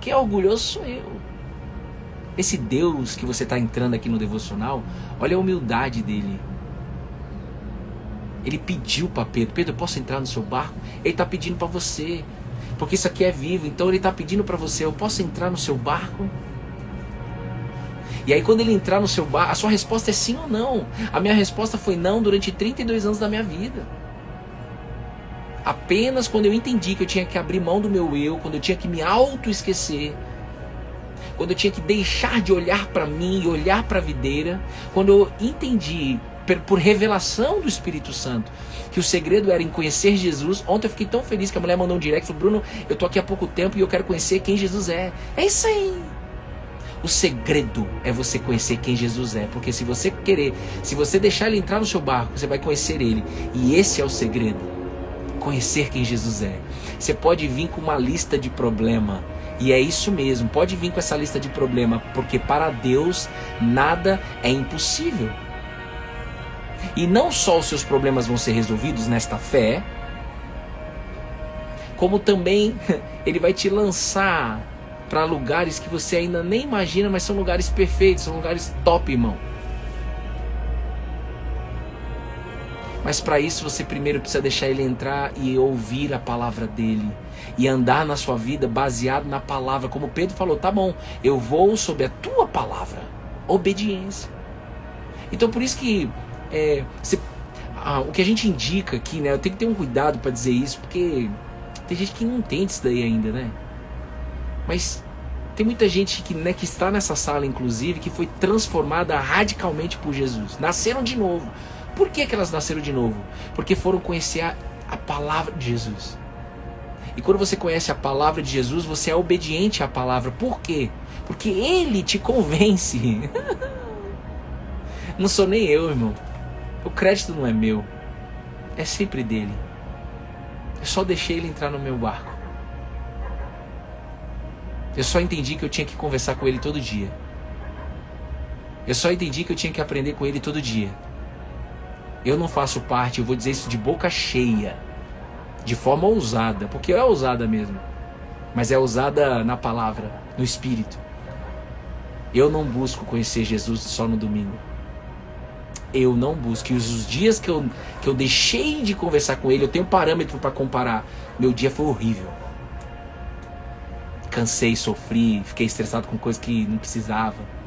Quem é orgulhoso sou eu. Esse Deus que você está entrando aqui no devocional, olha a humildade dele. Ele pediu para Pedro, Pedro, eu posso entrar no seu barco? Ele está pedindo para você, porque isso aqui é vivo. Então ele está pedindo para você, eu posso entrar no seu barco? E aí quando ele entrar no seu barco, a sua resposta é sim ou não. A minha resposta foi não durante 32 anos da minha vida. Apenas quando eu entendi que eu tinha que abrir mão do meu eu, quando eu tinha que me auto-esquecer, quando eu tinha que deixar de olhar para mim e olhar para a videira, quando eu entendi, por revelação do Espírito Santo, que o segredo era em conhecer Jesus. Ontem eu fiquei tão feliz que a mulher mandou um direct, Bruno, eu tô aqui há pouco tempo e eu quero conhecer quem Jesus é. É isso aí. O segredo é você conhecer quem Jesus é, porque se você deixar ele entrar no seu barco, você vai conhecer ele. E esse é o segredo, conhecer quem Jesus é. Você pode vir com uma lista de problema, e é isso mesmo, pode vir com essa lista de problema, porque para Deus nada é impossível. E não só os seus problemas vão ser resolvidos nesta fé, como também ele vai te lançar para lugares que você ainda nem imagina, mas são lugares perfeitos, são lugares top, irmão. Mas para isso você primeiro precisa deixar ele entrar e ouvir a palavra dele, e andar na sua vida baseado na palavra, como Pedro falou, tá bom, eu vou sob a tua palavra, obediência. Então por isso que o que a gente indica aqui, né, eu tenho que ter um cuidado para dizer isso, porque tem gente que não entende isso daí ainda, né? Mas tem muita gente que está nessa sala, inclusive, que foi transformada radicalmente por Jesus. Nasceram de novo. Por que elas nasceram de novo? Porque foram conhecer a palavra de Jesus. E quando você conhece a palavra de Jesus, você é obediente à palavra. Por quê? Porque ele te convence. Não sou nem eu, irmão. O crédito não é meu. É sempre dele. Eu só deixei ele entrar no meu barco. Eu só entendi que eu tinha que conversar com ele todo dia. Eu só entendi que eu tinha que aprender com ele todo dia. Eu não faço parte, eu vou dizer isso de boca cheia, de forma ousada, porque é ousada mesmo, mas é ousada na palavra, no Espírito. Eu não busco conhecer Jesus só no domingo. eu não busco. E os dias que eu deixei de conversar com ele, eu tenho parâmetro para comparar. Meu dia foi horrível. Cansei, sofri, fiquei estressado com coisas que não precisava.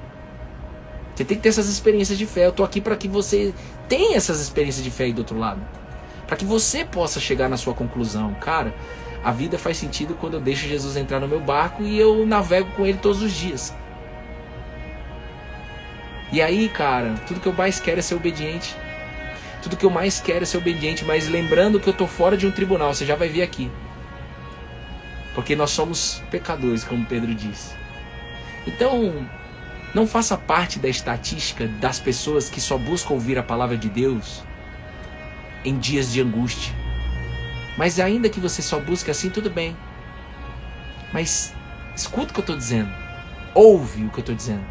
Você tem que ter essas experiências de fé. Eu tô aqui para que você tenha essas experiências de fé aí do outro lado. Para que você possa chegar na sua conclusão. Cara, a vida faz sentido quando eu deixo Jesus entrar no meu barco e eu navego com ele todos os dias. E aí, cara, tudo que eu mais quero é ser obediente. Tudo que eu mais quero é ser obediente. Mas lembrando que eu tô fora de um tribunal, você já vai ver aqui. Porque nós somos pecadores, como Pedro disse. Então, não faça parte da estatística das pessoas que só buscam ouvir a palavra de Deus em dias de angústia. Mas ainda que você só busque assim, tudo bem. Mas escuta o que eu estou dizendo. Ouve o que eu estou dizendo.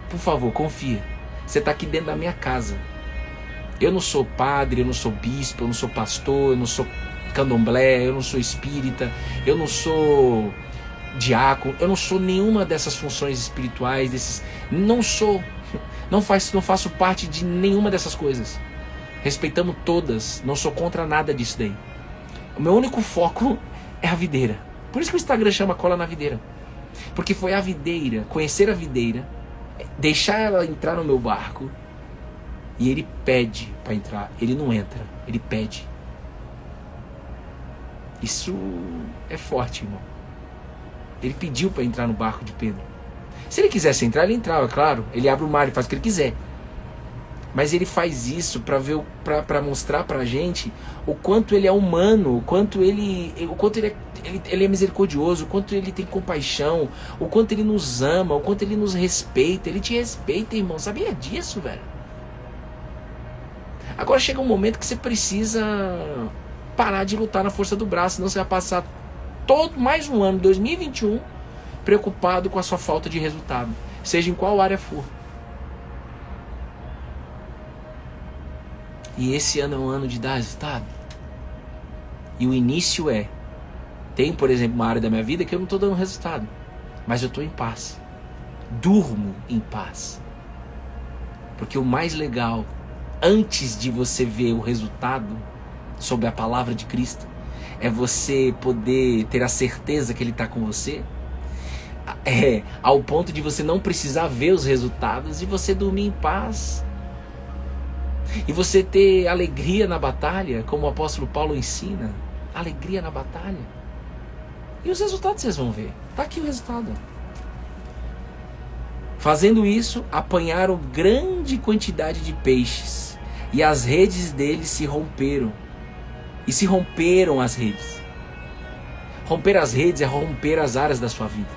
Por favor, confia. Você está aqui dentro da minha casa. Eu não sou padre, eu não sou bispo, eu não sou pastor, eu não sou candomblé, eu não sou espírita, eu não sou diácono, eu não sou nenhuma dessas funções espirituais, não sou, não faço parte de nenhuma dessas coisas. Respeitamos todas, não sou contra nada disso daí. O meu único foco é a videira. Por isso que o Instagram chama Cola na Videira. Porque foi a videira, conhecer a videira, deixar ela entrar no meu barco, e ele pede para entrar, ele não entra, ele pede. Isso é forte, irmão. Ele pediu para entrar no barco de Pedro. Se ele quisesse entrar, ele entrava, claro. Ele abre o mar, ele faz o que ele quiser. Mas ele faz isso para mostrar pra gente o quanto ele é humano, o quanto ele é misericordioso, o quanto ele tem compaixão, o quanto ele nos ama, o quanto ele nos respeita. Ele te respeita, irmão. Sabia disso, velho? Agora chega um momento que você precisa parar de lutar na força do braço, senão você vai passar mais um ano, 2021, preocupado com a sua falta de resultado, seja em qual área for. E esse ano é um ano de dar resultado. E o início tem, por exemplo, uma área da minha vida que eu não estou dando resultado, mas eu estou em paz, durmo em paz, porque o mais legal, antes de você ver o resultado sobre a palavra de Cristo, é você poder ter a certeza que Ele está com você, ao ponto de você não precisar ver os resultados e você dormir em paz. E você ter alegria na batalha, como o apóstolo Paulo ensina, alegria na batalha. E os resultados vocês vão ver. Está aqui o resultado. Fazendo isso, apanharam grande quantidade de peixes, e as redes deles se romperam. E se romperam as redes. Romper as redes é romper as áreas da sua vida.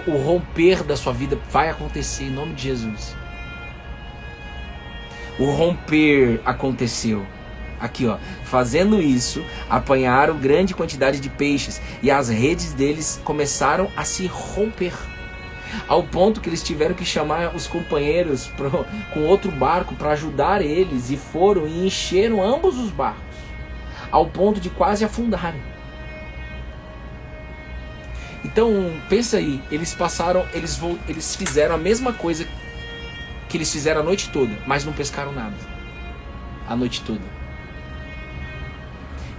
O romper da sua vida vai acontecer em nome de Jesus. O romper aconteceu. Aqui, ó. Fazendo isso, apanharam grande quantidade de peixes, e as redes deles começaram a se romper, ao ponto que eles tiveram que chamar os companheiros com outro barco para ajudar eles, e foram e encheram ambos os barcos, ao ponto de quase afundarem. Então, pensa aí, eles fizeram a mesma coisa que eles fizeram a noite toda, mas não pescaram nada a noite toda.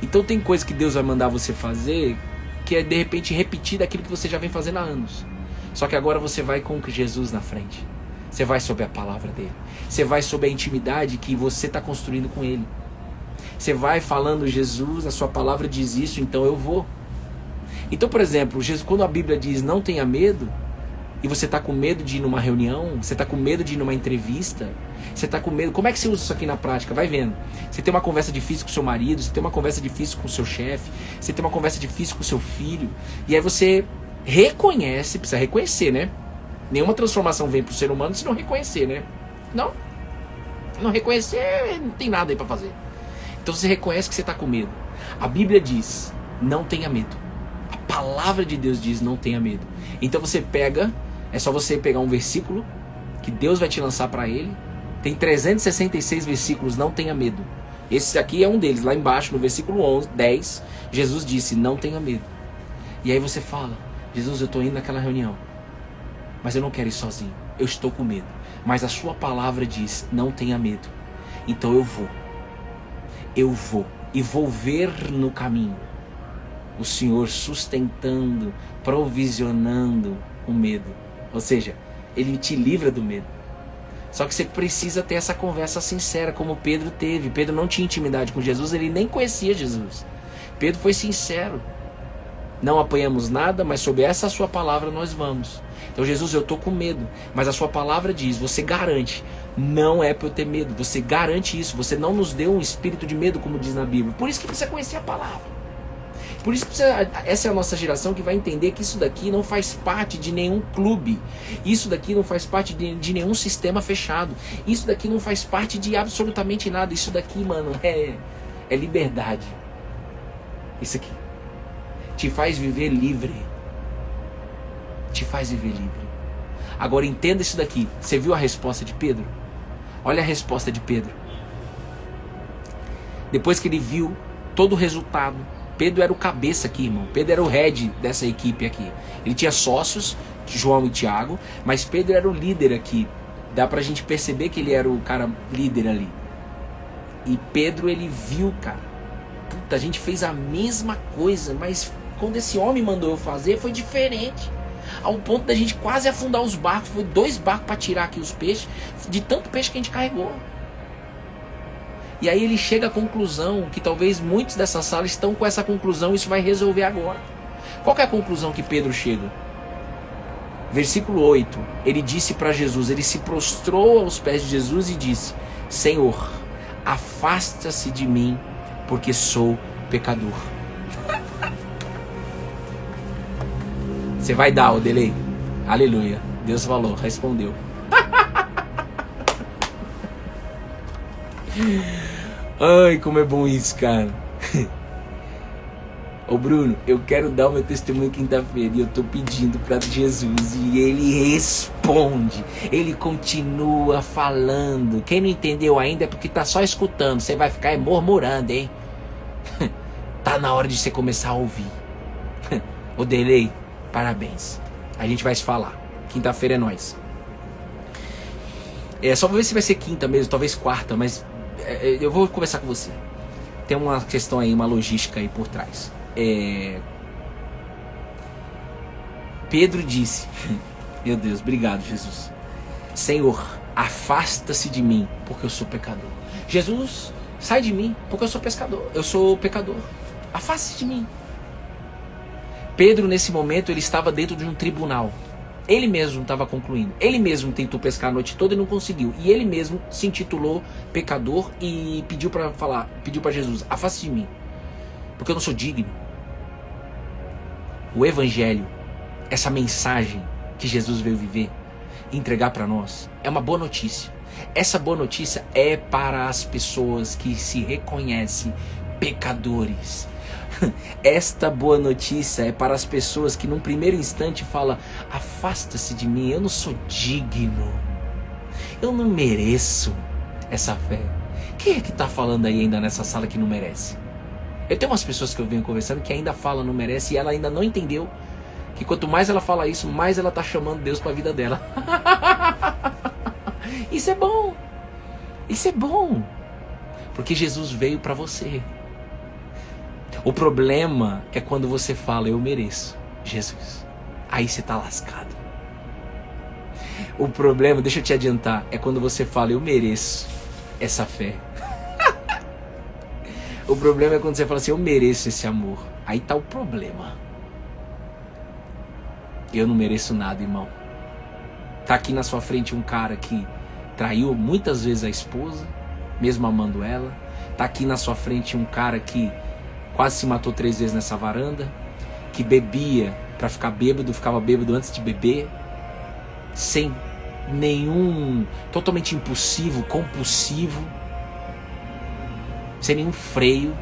Então tem coisa que Deus vai mandar você fazer que é de repente repetir daquilo que você já vem fazendo há anos. Só que agora você vai com Jesus na frente. Você vai sob a palavra dele. Você vai sob a intimidade que você está construindo com ele. Você vai falando, Jesus, a sua palavra diz isso, então eu vou. Então, por exemplo, Jesus, quando a Bíblia diz não tenha medo, e você está com medo de ir numa reunião, você está com medo de ir numa entrevista, você está com medo, como é que você usa isso aqui na prática? Vai vendo. Você tem uma conversa difícil com seu marido, você tem uma conversa difícil com o seu chefe, você tem uma conversa difícil com o seu filho, e aí você reconhece, precisa reconhecer, né? Nenhuma transformação vem para o ser humano se não reconhecer, né? Não reconhecer, não tem nada aí para fazer. Então você reconhece que você está com medo. A Bíblia diz, não tenha medo. A palavra de Deus diz, não tenha medo. Então você é só você pegar um versículo que Deus vai te lançar para ele. Tem 366 versículos, não tenha medo. Esse aqui é um deles, lá embaixo no versículo 10, Jesus disse, não tenha medo. E aí você fala, Jesus, eu estou indo naquela reunião, mas eu não quero ir sozinho. eu estou com medo. Mas a sua palavra diz, não tenha medo. Então eu vou. Eu vou. E vou ver no caminho o Senhor sustentando, provisionando o medo. Ou seja, Ele te livra do medo. Só que você precisa ter essa conversa sincera, como Pedro teve. Pedro não tinha intimidade com Jesus, ele nem conhecia Jesus. Pedro foi sincero. Não apanhamos nada, mas sob essa sua palavra nós vamos. Então, Jesus, eu estou com medo, mas a sua palavra diz, você garante, não é para eu ter medo, você garante isso, você não nos deu um espírito de medo, como diz na Bíblia. Por isso que precisa conhecer a palavra. Por isso que essa é a nossa geração que vai entender que isso daqui não faz parte de nenhum clube. Isso daqui não faz parte de nenhum sistema fechado. Isso daqui não faz parte de absolutamente nada. Isso daqui, mano, é liberdade. Isso aqui te faz viver livre. Te faz viver livre. Agora entenda isso daqui. Você viu a resposta de Pedro? Olha a resposta de Pedro. Depois que ele viu todo o resultado, Pedro era o cabeça aqui, irmão. Pedro era o head dessa equipe aqui. Ele tinha sócios, João e Tiago, mas Pedro era o líder aqui. Dá pra gente perceber que ele era o cara líder ali. E Pedro, ele viu, cara. Puta, a gente fez a mesma coisa, mas quando esse homem mandou eu fazer, foi diferente. Ao ponto da gente quase afundar os barcos. Foi 2 barcos para tirar aqui os peixes, de tanto peixe que a gente carregou. E aí ele chega à conclusão que talvez muitos dessa sala estão com essa conclusão, isso vai resolver agora. Qual que é a conclusão que Pedro chega? Versículo 8, ele disse para Jesus, ele se prostrou aos pés de Jesus e disse, Senhor, afasta-se de mim, porque sou pecador. Você vai dar o delay? Aleluia, Deus falou, respondeu. Ai, como é bom isso, cara. Ô Bruno, eu quero dar o meu testemunho quinta-feira e eu tô pedindo para Jesus e ele responde. Ele continua falando. Quem não entendeu ainda é porque tá só escutando. Você vai ficar murmurando, hein? Tá na hora de você começar a ouvir. Ô Delei, parabéns. A gente vai se falar. Quinta-feira é nóis. Só vou ver se vai ser quinta mesmo, talvez quarta, mas eu vou conversar com você. Tem uma questão aí, uma logística aí por trás. Pedro disse, meu Deus, obrigado Jesus, Senhor, afasta-se de mim, porque eu sou pecador. Jesus, sai de mim, porque eu sou pecador, afaste-se de mim. Pedro nesse momento ele estava dentro de um tribunal. Ele mesmo estava concluindo. Ele mesmo tentou pescar a noite toda e não conseguiu. E ele mesmo se intitulou pecador e pediu para Jesus, afaste de mim, porque eu não sou digno. O evangelho, essa mensagem que Jesus veio viver, entregar para nós, é uma boa notícia. Essa boa notícia é para as pessoas que se reconhecem pecadores. Esta boa notícia é para as pessoas que num primeiro instante falam, afasta-se de mim, eu não sou digno, eu não mereço essa fé. Quem é que está falando aí ainda nessa sala que não merece? Eu tenho umas pessoas que eu venho conversando que ainda falam não merece e ela ainda não entendeu que quanto mais ela fala isso, mais ela está chamando Deus para a vida dela. Isso é bom. Isso é bom. Porque Jesus veio para você. O problema é quando você fala, eu mereço Jesus. Aí você está lascado. O problema, deixa eu te adiantar, é quando você fala, eu mereço essa fé. O problema é quando você fala assim, eu mereço esse amor. Aí está o problema. Eu não mereço nada, irmão. Tá aqui na sua frente um cara que traiu muitas vezes a esposa, mesmo amando ela. Tá aqui na sua frente um cara que quase se matou 3 vezes nessa varanda, que bebia para ficar bêbado, ficava bêbado antes de beber, sem nenhum, totalmente impulsivo, compulsivo, sem nenhum freio.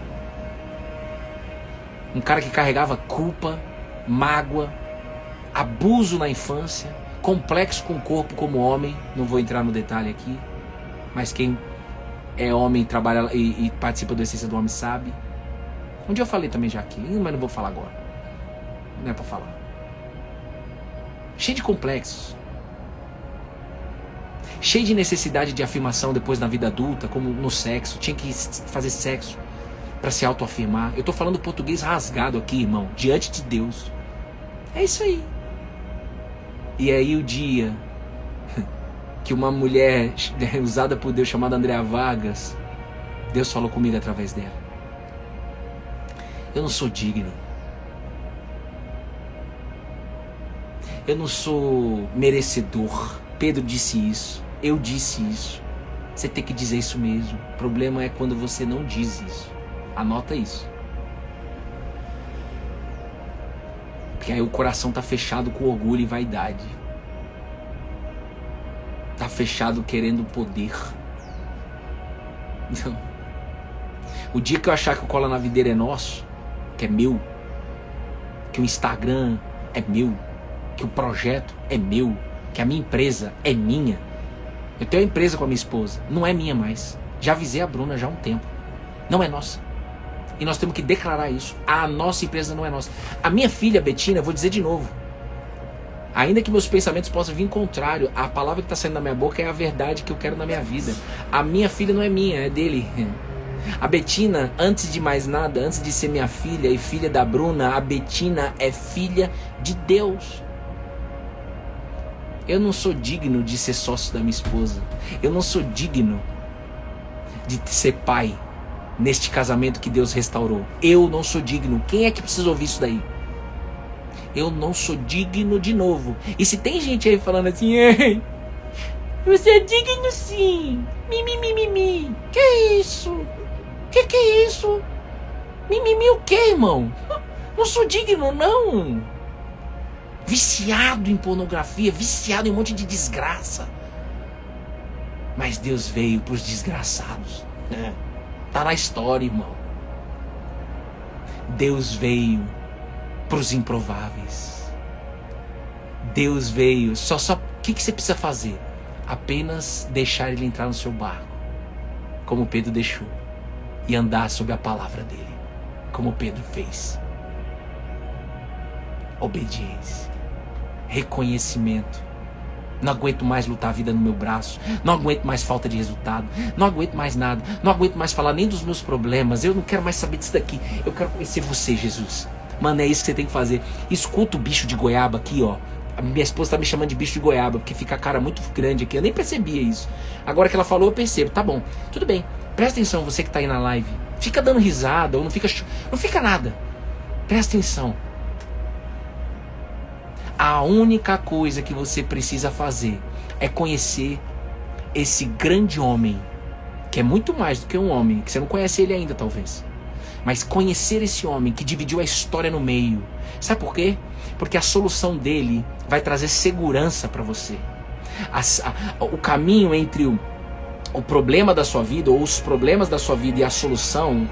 Um cara que carregava culpa, mágoa, abuso na infância, complexo com o corpo como homem. Não vou entrar no detalhe aqui, mas quem é homem, trabalha e participa da essência do homem sabe. Um dia eu falei também já aqui, mas não vou falar agora. Não é pra falar. Cheio de complexos. cheio de necessidade de afirmação depois na vida adulta, como no sexo, tinha que fazer sexo para se autoafirmar. Eu tô falando português rasgado aqui, irmão, diante de Deus. É isso aí. E aí o dia que uma mulher usada por Deus chamada Andréa Vargas, Deus falou comigo através dela. Eu não sou digno. Eu não sou merecedor. Pedro disse isso. Eu disse isso. Você tem que dizer isso mesmo. O problema é quando você não diz isso. Anota isso. Porque aí o coração tá fechado com orgulho e vaidade. Tá fechado querendo poder. Não. O dia que eu achar que o Cola na Videira é nosso, que é meu, que o Instagram é meu, que o projeto é meu, que a minha empresa é minha. Eu tenho uma empresa com a minha esposa, não é minha mais. Já avisei a Bruna já há um tempo. Não é nossa. E nós temos que declarar isso. A nossa empresa não é nossa. A minha filha Betina, eu vou dizer de novo, ainda que meus pensamentos possam vir contrário, a palavra que está saindo da minha boca é a verdade que eu quero na minha vida. A minha filha não é minha, é dele. A Betina, antes de mais nada, antes de ser minha filha e filha da Bruna, a Betina é filha de Deus. Eu não sou digno de ser sócio da minha esposa. Eu não sou digno de ser pai neste casamento que Deus restaurou. Eu não sou digno. Quem é que precisa ouvir isso daí? Eu não sou digno de novo. E se tem gente aí falando assim, ei, você é digno sim. Mimimi. Que isso? Que é isso? Mimimi o que, irmão? Não sou digno, não. Viciado em pornografia, viciado em um monte de desgraça. Mas Deus veio para os desgraçados. Tá na história, irmão. Deus veio para os improváveis. Deus veio. Só o que você precisa fazer? Apenas deixar ele entrar no seu barco, como Pedro deixou, e andar sob a palavra dele, como Pedro fez. Obediência, reconhecimento. Não aguento mais lutar a vida no meu braço. Não aguento mais falta de resultado. Não aguento mais nada. Não aguento mais falar nem dos meus problemas. Eu não quero mais saber disso daqui. Eu quero conhecer você, Jesus. Mano, é isso que você tem que fazer. Escuta o bicho de goiaba aqui, ó. A minha esposa tá me chamando de bicho de goiaba, porque fica a cara muito grande aqui. Eu nem percebia isso. Agora que ela falou, eu percebo. Tá bom, tudo bem. Presta atenção, você que tá aí na live. Fica dando risada, ou não fica nada. Presta atenção. A única coisa que você precisa fazer é conhecer esse grande homem, que é muito mais do que um homem, que você não conhece ele ainda talvez. Mas conhecer esse homem que dividiu a história no meio. Sabe por quê? Porque a solução dele vai trazer segurança para você. O caminho entre o problema da sua vida, ou os problemas da sua vida, e a solução,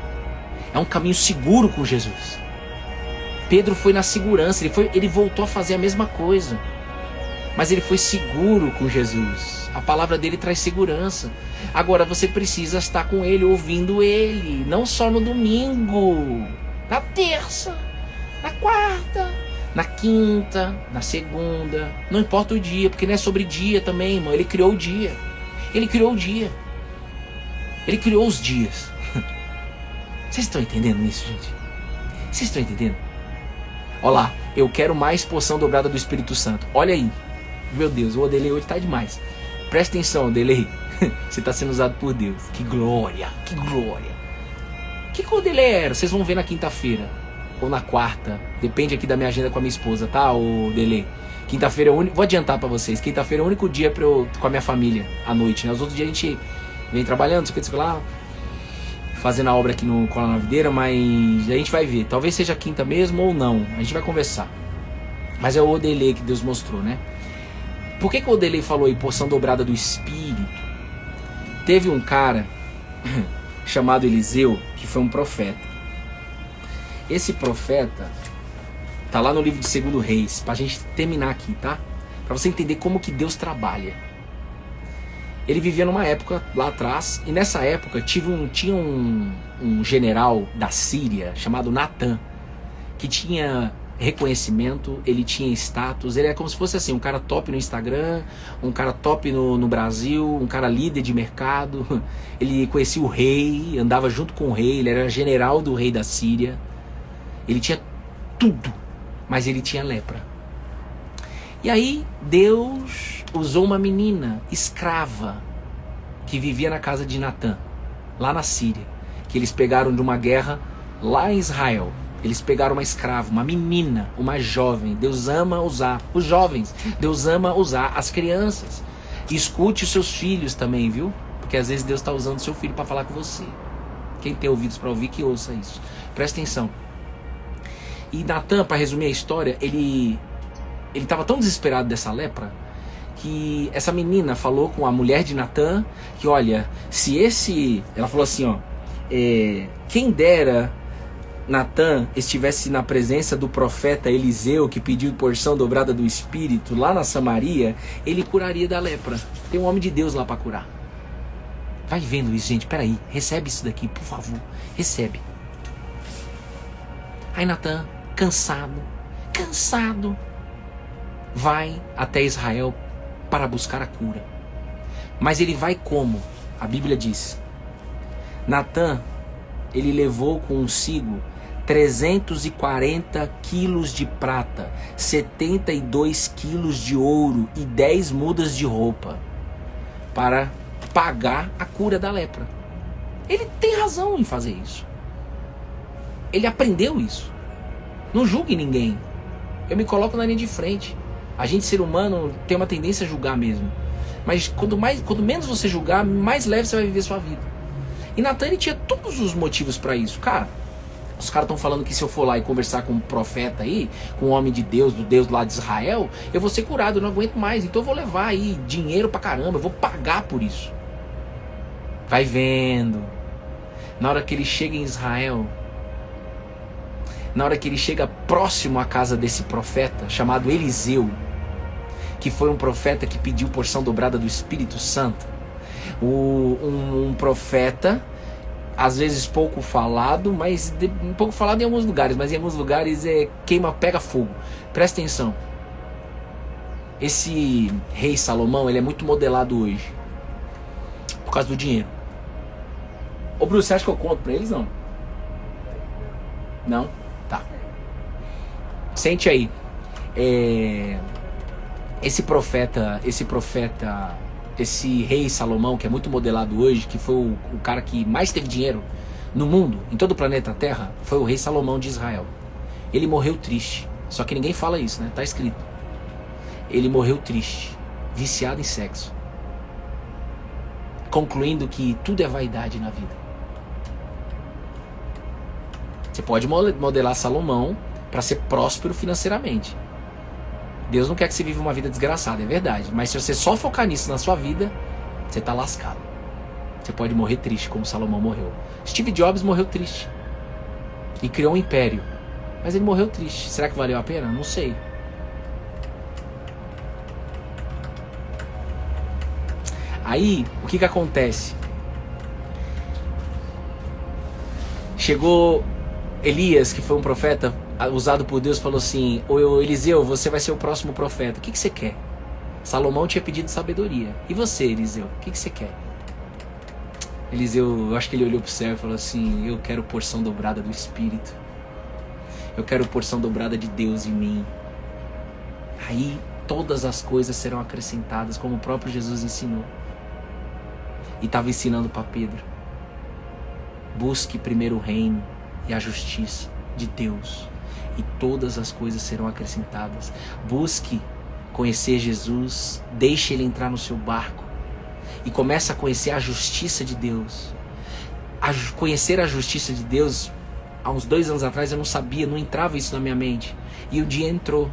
é um caminho seguro com Jesus. Pedro foi na segurança, ele voltou a fazer a mesma coisa. Mas ele foi seguro com Jesus. A palavra dele traz segurança. Agora você precisa estar com ele, ouvindo ele. Não só no domingo, na terça, na quarta, na quinta, na segunda. Não importa o dia, porque não é sobre dia também, irmão. Ele criou o dia. Ele criou o dia. Ele criou os dias. Vocês estão entendendo isso, gente? Vocês estão entendendo? Olha lá, eu quero mais porção dobrada do Espírito Santo. Olha aí. Meu Deus, o Odelei hoje tá demais. Presta atenção, Odelei. Você está sendo usado por Deus. Que glória, que glória. O que o Odelei era? Vocês vão ver na quinta-feira. Ou na quarta. Depende aqui da minha agenda com a minha esposa, tá, Odelei? Quinta-feira é o único... Vou adiantar pra vocês. Quinta-feira é o único dia pra eu com a minha família à noite, né? Os outros dias a gente vem trabalhando, sei lá, fazendo a obra aqui no Cola na Videira, mas a gente vai ver. Talvez seja quinta mesmo ou não. A gente vai conversar. Mas é o Odelei que Deus mostrou, né? Por que o Odelei falou aí porção dobrada do Espírito? Teve um cara chamado Eliseu, que foi um profeta. Esse profeta tá lá no livro de 2 Reis, pra gente terminar aqui, tá? Pra você entender como que Deus trabalha. Ele vivia numa época lá atrás, e nessa época tinha um general da Síria chamado Natan, que tinha reconhecimento, ele tinha status, ele é como se fosse assim, um cara top no Instagram, um cara top no Brasil, um cara líder de mercado. Ele conhecia o rei, andava junto com o rei, ele era general do rei da Síria. Ele tinha tudo, mas ele tinha lepra. E aí Deus usou uma menina escrava que vivia na casa de Natã, lá na Síria, que eles pegaram de uma guerra lá em Israel. Eles pegaram uma escrava, uma menina, uma jovem. Deus ama usar os jovens. Deus ama usar as crianças. Escute os seus filhos também, viu? Porque às vezes Deus está usando o seu filho para falar com você. Quem tem ouvidos para ouvir, que ouça isso. Presta atenção. E Natã, para resumir a história, ele estava tão desesperado dessa lepra, que essa menina falou com a mulher de Natã, que olha, se esse... Ela falou assim, ó, quem dera Natã estivesse na presença do profeta Eliseu, que pediu porção dobrada do Espírito lá na Samaria, ele curaria da lepra. Tem um homem de Deus lá para curar. Vai vendo isso, gente. Peraí, recebe isso daqui, por favor. Recebe. Aí Natã, cansado, vai até Israel para buscar a cura. Mas ele vai como? A Bíblia diz. Natã, ele levou consigo 340 quilos de prata, 72 quilos de ouro e 10 mudas de roupa para pagar a cura da lepra. Ele tem razão em fazer isso. Ele aprendeu isso. Não julgue ninguém. Eu me coloco na linha de frente. A gente, ser humano, tem uma tendência a julgar mesmo. Mas quanto menos você julgar, mais leve você vai viver sua vida. E Natã, ele tinha todos os motivos para isso. Cara, os caras estão falando que se eu for lá e conversar com um profeta aí, com um homem de Deus, do Deus lá de Israel, eu vou ser curado, eu não aguento mais. Então eu vou levar aí dinheiro pra caramba, eu vou pagar por isso. Vai vendo. Na hora que ele chega em Israel, na hora que ele chega próximo à casa desse profeta, chamado Eliseu, que foi um profeta que pediu porção dobrada do Espírito Santo, um profeta, às vezes pouco falado, mas um pouco falado em alguns lugares, mas em alguns lugares pega fogo. Presta atenção. Esse rei Salomão, ele é muito modelado hoje por causa do dinheiro. Ô Bruce, você acha que eu conto pra eles? Não? Não? Tá. Sente aí. Esse rei Salomão, que é muito modelado hoje, que foi o cara que mais teve dinheiro no mundo, em todo o planeta Terra, foi o rei Salomão de Israel. Ele morreu triste. Só que ninguém fala isso, né? Tá escrito. Ele morreu triste, viciado em sexo, concluindo que tudo é vaidade na vida. Você pode modelar Salomão para ser próspero financeiramente. Deus não quer que você viva uma vida desgraçada, é verdade. Mas se você só focar nisso na sua vida, você tá lascado. Você pode morrer triste, como Salomão morreu. Steve Jobs morreu triste e criou um império, mas ele morreu triste. Será que valeu a pena? Não sei. Aí, o que acontece? Chegou Elias, que foi um profeta usado por Deus, falou assim: ô Eliseu, você vai ser o próximo profeta. O que você quer? Salomão tinha pedido sabedoria. E você, Eliseu, o que você quer? Eliseu, eu acho que ele olhou pro céu e falou assim: eu quero porção dobrada do Espírito. Eu quero porção dobrada de Deus em mim. Aí todas as coisas serão acrescentadas, como o próprio Jesus ensinou. E estava ensinando para Pedro: busque primeiro o reino e a justiça de Deus, e todas as coisas serão acrescentadas. Busque conhecer Jesus, deixe Ele entrar no seu barco e comece a conhecer a justiça de Deus. Conhecer a justiça de Deus, há uns 2 anos atrás eu não sabia, não entrava isso na minha mente, e o dia entrou.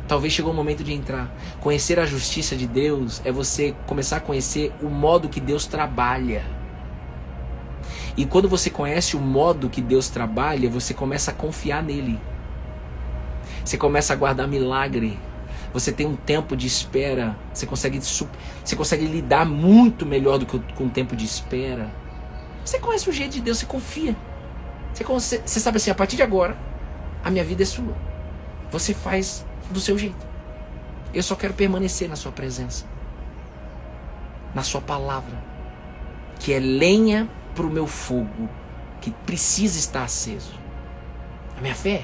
Talvez chegou o momento de entrar. Conhecer a justiça de Deus é você começar a conhecer o modo que Deus trabalha. E quando você conhece o modo que Deus trabalha, você começa a confiar nele. Você começa a guardar milagre. Você tem um tempo de espera. Você consegue lidar muito melhor do que com o tempo de espera. Você conhece o jeito de Deus, você confia. Você sabe assim, a partir de agora, A minha vida é sua. Você faz do seu jeito. Eu só quero permanecer na sua presença. Na sua palavra. Que é lenha para o meu fogo. Que precisa estar aceso. A minha fé.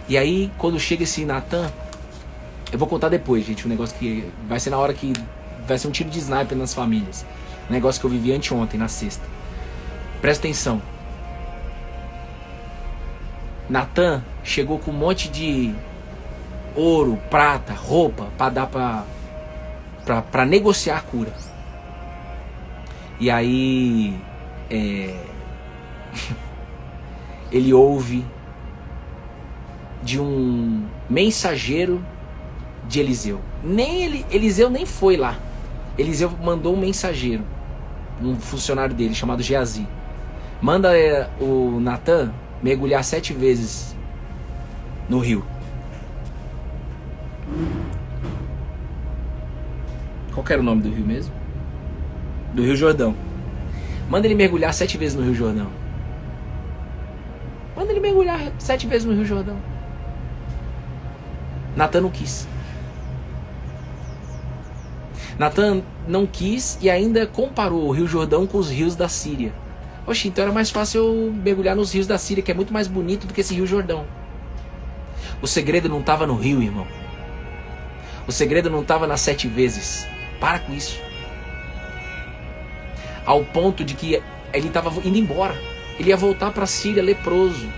E aí, quando chega esse Natan, eu vou contar depois, gente, um negócio que vai ser na hora que vai ser um tiro de sniper nas famílias. Um negócio que eu vivi anteontem, na sexta. Presta atenção. Natan chegou com um monte de ouro, prata, roupa para dar para negociar a cura. E aí ele ouve de um mensageiro de Eliseu. Eliseu nem foi lá. Eliseu mandou um mensageiro, um funcionário dele chamado Geazi. Manda o Natan mergulhar 7 vezes no rio. Qual que era o nome do rio mesmo? Do Rio Jordão. Manda ele mergulhar 7 vezes no Rio Jordão. Manda ele mergulhar 7 vezes no Rio Jordão. Natan não quis. Natan não quis e ainda comparou o Rio Jordão com os rios da Síria. Oxe, então era mais fácil eu mergulhar nos rios da Síria, que é muito mais bonito do que esse Rio Jordão. O segredo não estava no rio, irmão. O segredo não estava nas 7 vezes. Para com isso. Ao ponto de que ele estava indo embora. Ele ia voltar para a Síria leproso.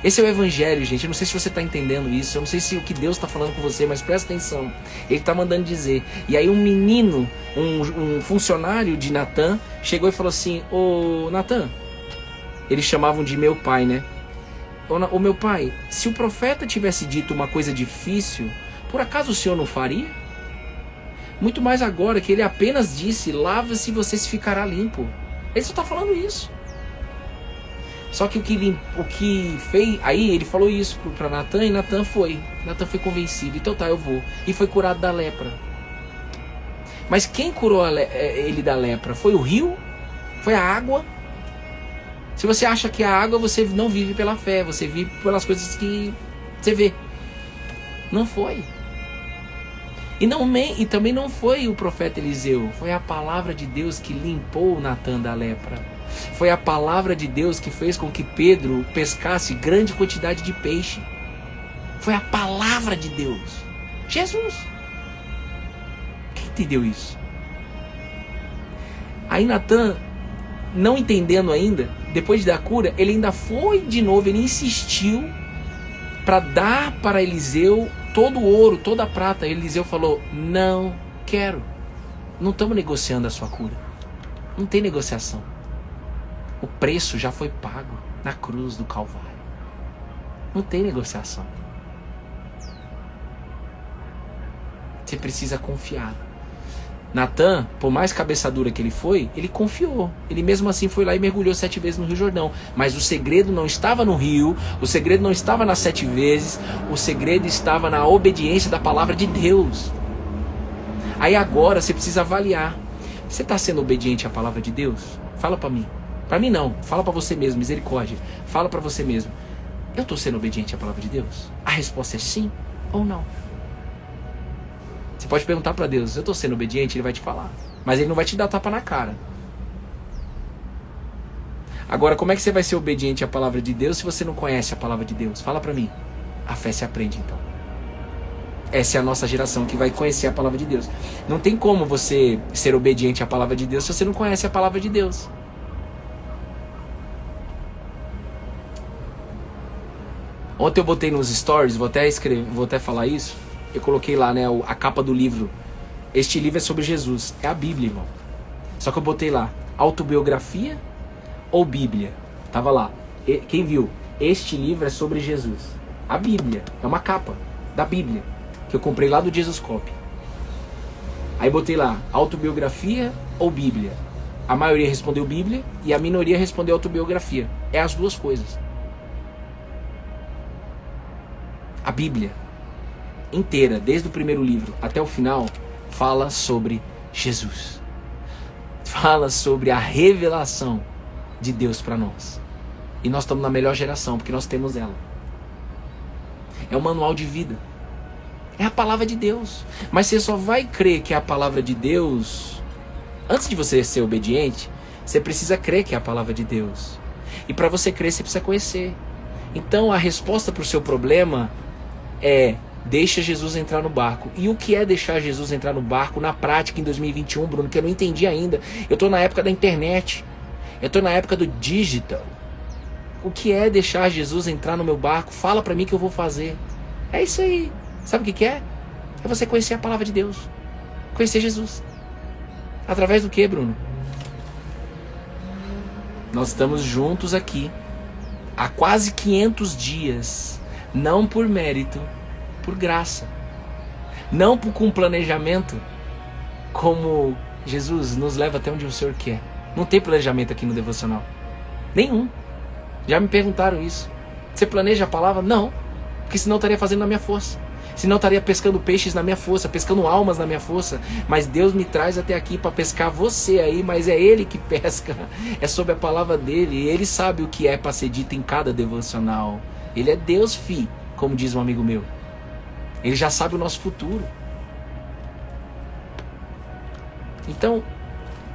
Esse é o evangelho, gente. Eu não sei se você está entendendo isso. Eu não sei se o que Deus está falando com você, mas presta atenção. Ele está mandando dizer. E aí um menino, um funcionário de Natan, chegou e falou assim: ô Natan, eles chamavam de meu pai, né? Ô meu pai, se o profeta tivesse dito uma coisa difícil, por acaso o senhor não faria? Muito mais agora que ele apenas disse: lava-se e você se ficará limpo. Ele só está falando isso. Só que o que fez... Aí ele falou isso para Natan e Natan foi. Natan foi convencido. Então tá, eu vou. E foi curado da lepra. Mas quem curou ele da lepra? Foi o rio? Foi a água? Se você acha que a água, você não vive pela fé. Você vive pelas coisas que você vê. Não foi. E também não foi o profeta Eliseu. Foi a palavra de Deus que limpou Natan da lepra. Foi a palavra de Deus que fez com que Pedro pescasse grande quantidade de peixe. Foi a palavra de Deus. Jesus. Quem entendeu isso? Aí Natan, não entendendo ainda, depois da cura, ele ainda foi de novo, ele insistiu para dar para Eliseu todo o ouro, toda a prata. Eliseu falou: não quero. Não estamos negociando a sua cura. Não tem negociação. O preço já foi pago na cruz do Calvário. Não tem negociação. Você precisa confiar. Natan, por mais cabeçadura que ele foi, ele confiou. Ele mesmo assim foi lá e mergulhou 7 vezes no Rio Jordão. Mas o segredo não estava no rio, o segredo não estava nas 7 vezes, o segredo estava na obediência da palavra de Deus. Aí agora você precisa avaliar. Você está sendo obediente à palavra de Deus? Fala para mim. Para mim não, fala para você mesmo, misericórdia. Fala para você mesmo. Eu estou sendo obediente à palavra de Deus? A resposta é sim ou não. Você pode perguntar para Deus: eu estou sendo obediente? Ele vai te falar. Mas ele não vai te dar tapa na cara. Agora, como é que você vai ser obediente à palavra de Deus se você não conhece a palavra de Deus? Fala para mim. A fé se aprende então. Essa é a nossa geração que vai conhecer a palavra de Deus. Não tem como você ser obediente à palavra de Deus se você não conhece a palavra de Deus. Ontem eu botei nos stories, vou até falar isso. Eu coloquei lá, né, a capa do livro. Este livro é sobre Jesus. É a Bíblia, irmão. Só que eu botei lá: autobiografia ou Bíblia? Tava lá. Quem viu? Este livro é sobre Jesus. A Bíblia. É uma capa da Bíblia que eu comprei lá do Jesus Copy. Aí botei lá: autobiografia ou Bíblia? A maioria respondeu Bíblia e a minoria respondeu autobiografia. É as duas coisas. A Bíblia inteira, desde o primeiro livro até o final, fala sobre Jesus. Fala sobre a revelação de Deus para nós. E nós estamos na melhor geração, porque nós temos ela. É o manual de vida. É a palavra de Deus. Mas você só vai crer que é a palavra de Deus. Antes de você ser obediente, você precisa crer que é a palavra de Deus. E para você crer, você precisa conhecer. Então a resposta para o seu problema é: deixa Jesus entrar no barco. E o que é deixar Jesus entrar no barco na prática em 2021, Bruno? Que eu não entendi ainda. Eu estou na época da internet. Eu estou na época do digital. O que é deixar Jesus entrar no meu barco? Fala para mim que eu vou fazer. É isso aí. Sabe o que é? É você conhecer a palavra de Deus. Conhecer Jesus. Através do que, Bruno? Nós estamos juntos aqui há quase 500 dias. Não por mérito, por graça. Não com planejamento, como Jesus nos leva até onde o Senhor quer. Não tem planejamento aqui no devocional. Nenhum. Já me perguntaram isso. Você planeja a palavra? Não. Porque senão eu estaria fazendo na minha força. Senão eu estaria pescando peixes na minha força, pescando almas na minha força. Mas Deus me traz até aqui para pescar você aí, mas é Ele que pesca. É sobre a palavra dEle. E Ele sabe o que é para ser dito em cada devocional. Ele é Deus, fi, como diz um amigo meu. Ele já sabe o nosso futuro. Então,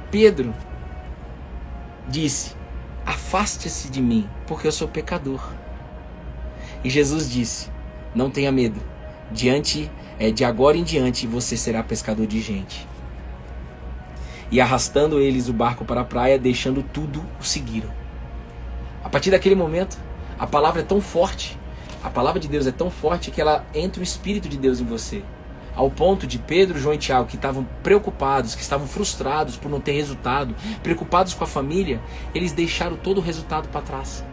Pedro disse: afaste-se de mim, porque eu sou pecador. E Jesus disse: não tenha medo. De agora em diante você será pescador de gente. E arrastando eles o barco para a praia, deixando tudo, o seguiram. A partir daquele momento, a palavra é tão forte, a palavra de Deus é tão forte que ela entra o Espírito de Deus em você. Ao ponto de Pedro, João e Tiago, que estavam preocupados, que estavam frustrados por não ter resultado, preocupados com a família, eles deixaram todo o resultado para trás.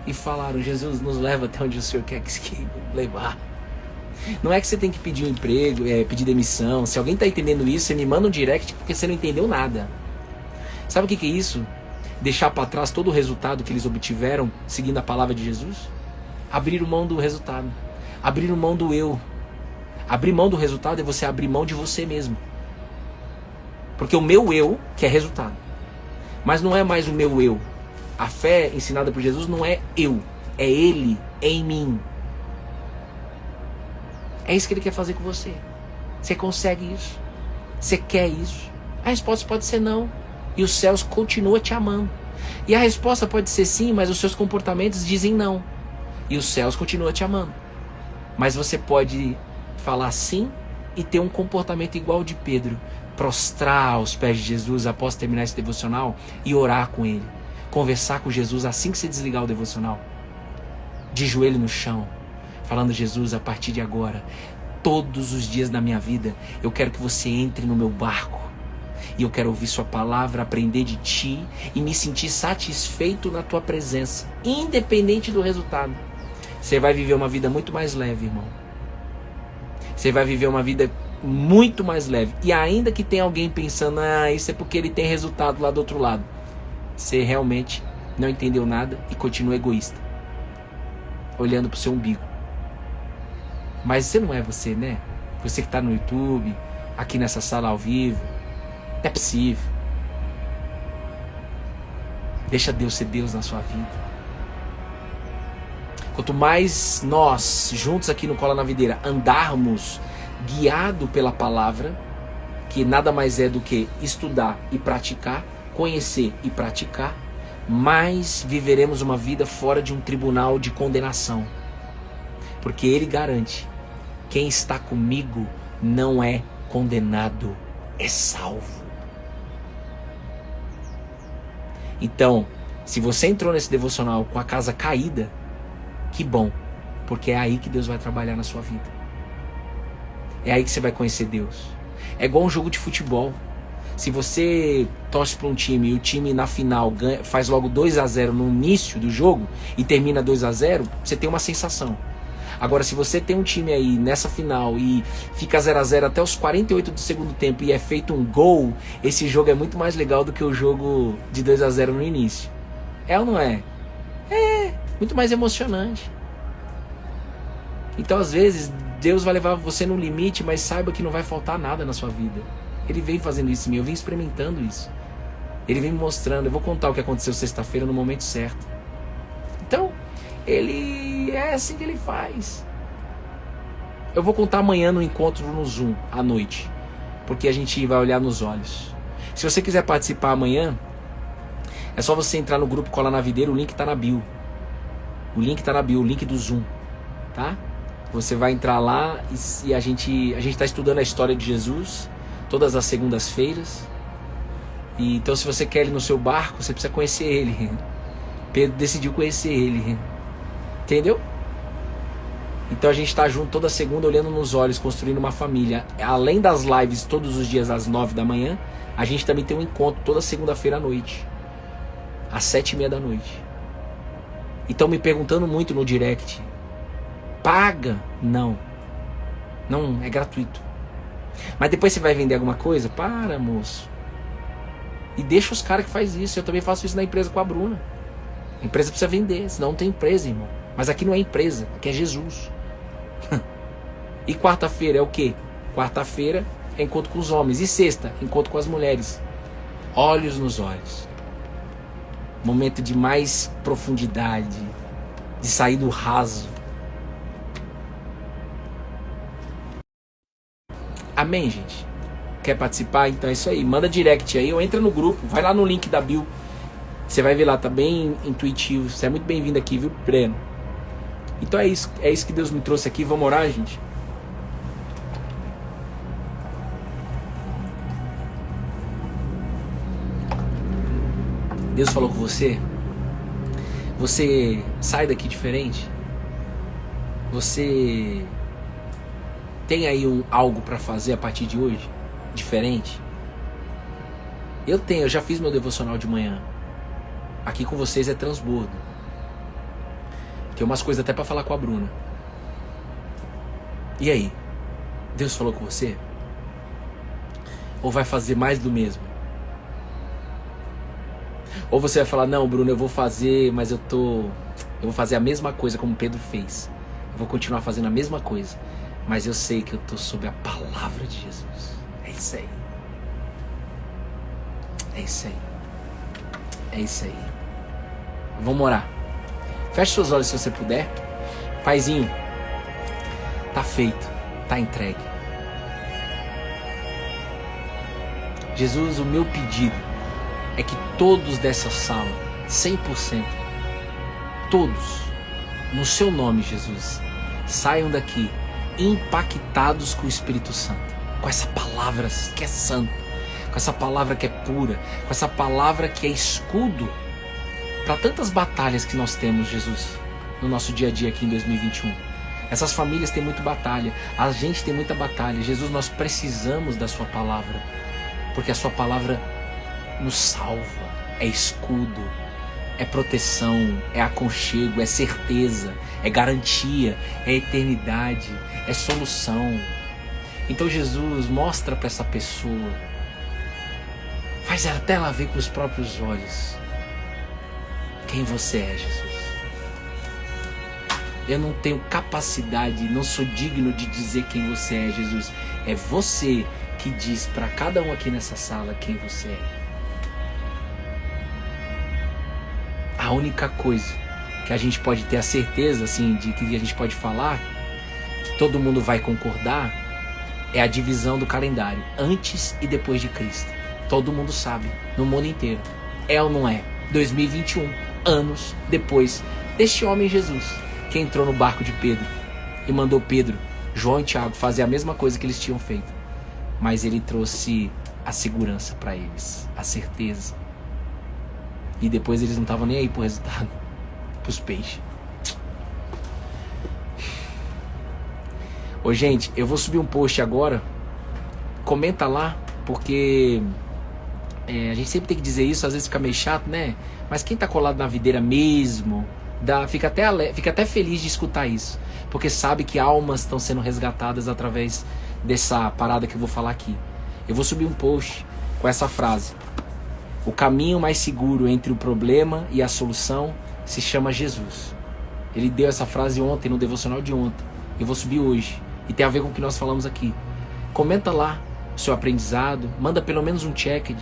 E falaram: Jesus, nos leva até onde o Senhor quer que levar. Não é que você tem que pedir um emprego, pedir demissão. Se alguém está entendendo isso, você me manda um direct porque você não entendeu nada. Sabe o que é isso? Deixar para trás todo o resultado que eles obtiveram seguindo a palavra de Jesus? Abrir mão do resultado. Abrir mão do eu. Abrir mão do resultado é você abrir mão de você mesmo. Porque o meu eu quer resultado. Mas não é mais o meu eu. A fé ensinada por Jesus não é eu. É Ele em mim. É isso que Ele quer fazer com você. Você consegue isso? Você quer isso? A resposta pode ser não. E os céus continuam te amando. E a resposta pode ser sim, mas os seus comportamentos dizem não. E os céus continuam te amando. Mas você pode falar sim e ter um comportamento igual ao de Pedro. Prostrar aos pés de Jesus após terminar esse devocional e orar com Ele. Conversar com Jesus assim que você desligar o devocional. De joelho no chão. Falando: Jesus, a partir de agora, todos os dias da minha vida, eu quero que você entre no meu barco. E eu quero ouvir sua palavra, aprender de ti e me sentir satisfeito na tua presença, independente do resultado. Você vai viver uma vida muito mais leve, irmão. Você vai viver uma vida muito mais leve. E ainda que tenha alguém pensando: isso é porque ele tem resultado lá do outro lado. Você realmente não entendeu nada e continua egoísta. Olhando pro seu umbigo. Mas você não é você, né? Você que está no YouTube, aqui nessa sala ao vivo. Não é possível. Deixa Deus ser Deus na sua vida. Quanto mais nós, juntos aqui no Cola na Videira, andarmos guiado pela palavra, que nada mais é do que estudar e praticar, conhecer e praticar, mais viveremos uma vida fora de um tribunal de condenação. Porque Ele garante: quem está comigo não é condenado, é salvo. Então, se você entrou nesse devocional com a casa caída, que bom, porque é aí que Deus vai trabalhar na sua vida. É aí que você vai conhecer Deus. É igual um jogo de futebol. Se você torce para um time e o time na final faz logo 2-0 no início do jogo e termina 2-0, você tem uma sensação. Agora, se você tem um time aí nessa final e fica 0-0 até os 48 do segundo tempo e é feito um gol, esse jogo é muito mais legal do que o jogo de 2-0 no início. É ou não é? É, muito mais emocionante. Então, às vezes, Deus vai levar você no limite, mas saiba que não vai faltar nada na sua vida. Ele vem fazendo isso em mim, eu vim experimentando isso. Ele vem me mostrando. Eu vou contar o que aconteceu sexta-feira no momento certo. Então, ele é assim que ele faz. Eu vou contar amanhã no encontro no Zoom, à noite, porque a gente vai olhar nos olhos. Se você quiser participar amanhã, é só você entrar no grupo Cola na Videira, o link tá na bio. O link tá na bio, o link do Zoom, tá? Você vai entrar lá e a gente tá estudando a história de Jesus todas as segundas-feiras. E então, se você quer ele no seu barco, você precisa conhecer ele. Pedro decidiu conhecer ele, entendeu? Então a gente tá junto toda segunda, olhando nos olhos, construindo uma família. Além das lives todos os dias às 9 da manhã, a gente também tem um encontro toda segunda-feira à noite, às 7:30 da noite. E estão me perguntando muito no direct: paga? Não, é gratuito. Mas depois você vai vender alguma coisa? Para, moço. E deixa os caras que faz isso. Eu também faço isso na empresa com a Bruna. A empresa precisa vender, senão não tem empresa, irmão. Mas aqui não é empresa, aqui é Jesus. E quarta-feira é o quê? Quarta-feira é encontro com os homens. E sexta, encontro com as mulheres. Olhos nos olhos. Momento de mais profundidade, de sair do raso. Amém, gente? Quer participar? Então é isso aí. Manda direct aí ou entra no grupo. Vai lá no link da bio. Você vai ver lá, tá bem intuitivo. Você é muito bem-vindo aqui, viu, Breno? Então é isso que Deus me trouxe aqui. Vamos orar, gente? Deus falou com você? Você sai daqui diferente? Você tem aí algo para fazer a partir de hoje? Diferente? Eu já fiz meu devocional de manhã. Aqui com vocês é transbordo. Tem umas coisas até para falar com a Bruna. E aí? Deus falou com você? Ou vai fazer mais do mesmo? Ou você vai falar: não, Bruno, eu vou fazer, mas eu vou fazer a mesma coisa como Pedro fez. Eu vou continuar fazendo a mesma coisa, mas eu sei que eu tô sob a palavra de Jesus. É isso aí. É isso aí. É isso aí. Vamos orar. Feche seus olhos se você puder. Paizinho, tá feito, tá entregue. Jesus, o meu pedido é que todos dessa sala, 100%, todos, no seu nome, Jesus, saiam daqui impactados com o Espírito Santo, com essa palavra que é santa, com essa palavra que é pura, com essa palavra que é escudo para tantas batalhas que nós temos, Jesus, no nosso dia a dia aqui em 2021. Essas famílias têm muita batalha, a gente tem muita batalha. Jesus, nós precisamos da sua palavra, porque a sua palavra nos salva, é escudo, é proteção, é aconchego, é certeza, é garantia, é eternidade, é solução. Então, Jesus, mostra para essa pessoa, faz até ela ver com os próprios olhos quem você é, Jesus. Eu não tenho capacidade, não sou digno de dizer quem você é, Jesus. É você que diz para cada um aqui nessa sala quem você é. A única coisa que a gente pode ter a certeza, assim, de que a gente pode falar, que todo mundo vai concordar, é a divisão do calendário, antes e depois de Cristo. Todo mundo sabe, no mundo inteiro. É ou não é? 2021, anos depois deste homem Jesus, que entrou no barco de Pedro e mandou Pedro, João e Tiago fazer a mesma coisa que eles tinham feito. Mas ele trouxe a segurança para eles, a certeza. E depois eles não estavam nem aí pro resultado, pros peixes. Ô, gente, eu vou subir um post agora. Comenta lá, porque a gente sempre tem que dizer isso, às vezes fica meio chato, né? Mas quem tá colado na videira mesmo, fica até feliz de escutar isso, porque sabe que almas estão sendo resgatadas através dessa parada que eu vou falar aqui. Eu vou subir um post com essa frase: o caminho mais seguro entre o problema e a solução se chama Jesus. Ele deu essa frase ontem, no devocional de ontem. Eu vou subir hoje. E tem a ver com o que nós falamos aqui. Comenta lá o seu aprendizado. Manda pelo menos um check.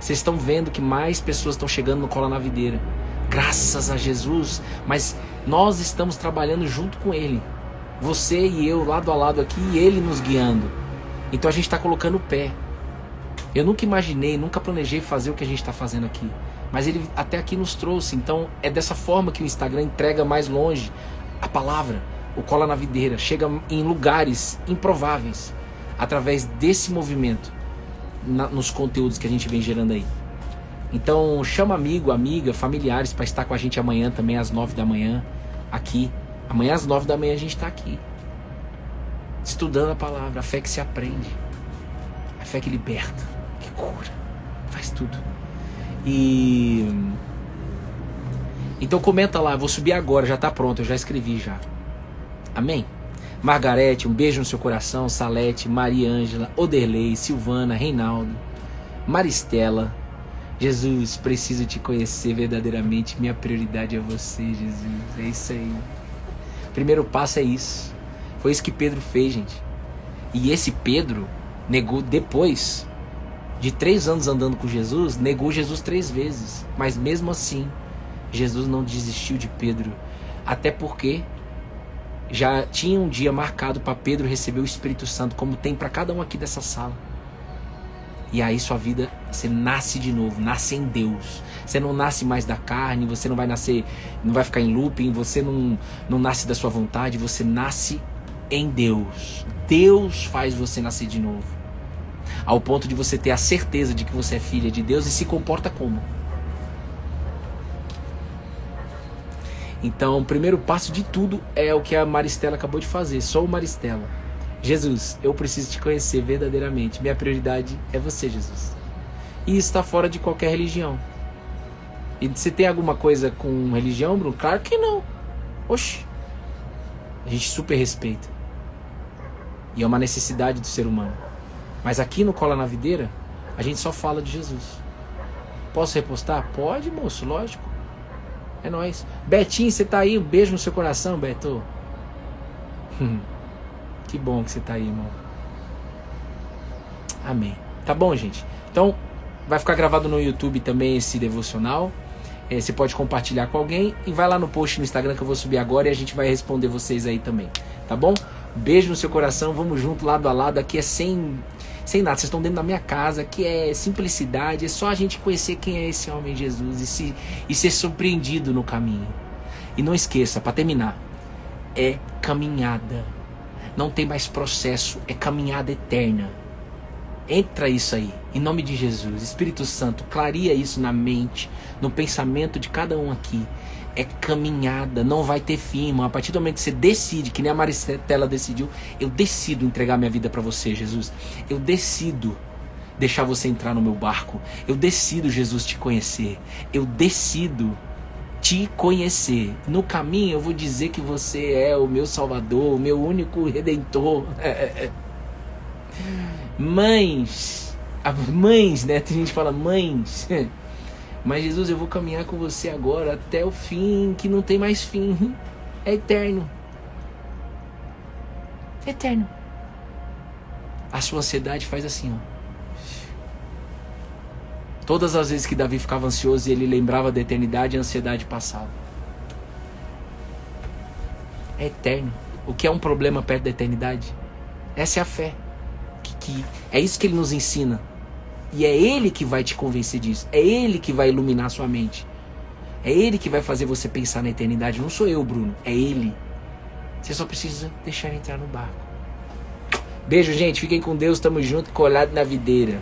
Vocês estão vendo que mais pessoas estão chegando no Cola na Videira. graças a Jesus, mas nós estamos trabalhando junto com Ele. Você e eu, lado a lado aqui, e Ele nos guiando. Então a gente está colocando o pé. Eu nunca imaginei, nunca planejei fazer o que a gente está fazendo aqui. Mas Ele até aqui nos trouxe. Então é dessa forma que o Instagram entrega mais longe a palavra. O Cola na Videira chega em lugares improváveis através desse movimento nos conteúdos que a gente vem gerando aí. Então chama amigo, amiga, familiares para estar com a gente amanhã também às 9 da manhã aqui. Amanhã às 9 da manhã a gente está aqui estudando a palavra, a fé que se aprende, a fé que liberta, que cura, faz tudo. Então comenta lá, eu vou subir agora, já está pronto, eu já escrevi já. Amém? Margarete, um beijo no seu coração. Salete, Maria Ângela, Oderlei, Silvana, Reinaldo, Maristela. Jesus, preciso te conhecer verdadeiramente. Minha prioridade é você, Jesus. É isso aí. O primeiro passo é isso. Foi isso que Pedro fez, gente. E esse Pedro negou depois de 3 anos andando com Jesus, negou Jesus 3 vezes. Mas mesmo assim, Jesus não desistiu de Pedro. Até porque já tinha um dia marcado para Pedro receber o Espírito Santo, como tem para cada um aqui dessa sala. E aí sua vida, você nasce de novo, nasce em Deus. Você não nasce mais da carne, você não vai nascer, não vai ficar em looping, você não nasce da sua vontade, você nasce em Deus. Deus faz você nascer de novo. Ao ponto de você ter a certeza de que você é filha de Deus e se comporta como. Então, o primeiro passo de tudo é o que a Maristela acabou de fazer. Sou Maristela. Jesus, eu preciso te conhecer verdadeiramente. Minha prioridade é você, Jesus. E isso está fora de qualquer religião. E você tem alguma coisa com religião, Bruno? Claro que não. Oxi. A gente super respeita. E é uma necessidade do ser humano. Mas aqui no Cola na Videira, a gente só fala de Jesus. Posso repostar? Pode, moço, lógico. É nóis. Betinho, você tá aí? Um beijo no seu coração, Beto. Que bom que você tá aí, irmão. Amém. Tá bom, gente? Então, vai ficar gravado no YouTube também esse devocional. Você pode compartilhar com alguém. E vai lá no post no Instagram que eu vou subir agora e a gente vai responder vocês aí também. Tá bom? Beijo no seu coração. Vamos junto, lado a lado. Aqui é sem nada. Vocês estão dentro da minha casa. Aqui é simplicidade. É só a gente conhecer quem é esse homem Jesus. E ser surpreendido no caminho. E não esqueça, para terminar. É caminhada. Não tem mais processo. É caminhada eterna. Entra isso aí, em nome de Jesus. Espírito Santo, clareia isso na mente, no pensamento de cada um aqui. É caminhada, não vai ter fim, irmão. A partir do momento que você decide, que nem a Maristela decidiu, eu decido entregar minha vida para você, Jesus. Eu decido deixar você entrar no meu barco. Eu decido, Jesus, te conhecer. Eu decido te conhecer. No caminho eu vou dizer que você é o meu Salvador, o meu único Redentor. Mães, né? Tem gente que fala mães. Mas Jesus, eu vou caminhar com você agora até o fim, que não tem mais fim. É eterno. É eterno. A sua ansiedade faz assim, ó. Todas as vezes que Davi ficava ansioso e ele lembrava da eternidade, a ansiedade passava. É eterno. O que é um problema perto da eternidade? Essa é a fé. Que é isso que ele nos ensina. E é ele que vai te convencer disso. É ele que vai iluminar a sua mente. É ele que vai fazer você pensar na eternidade. Não sou eu, Bruno. É ele. Você só precisa deixar ele entrar no barco. Beijo, gente. Fiquem com Deus. Tamo junto. Colado na videira.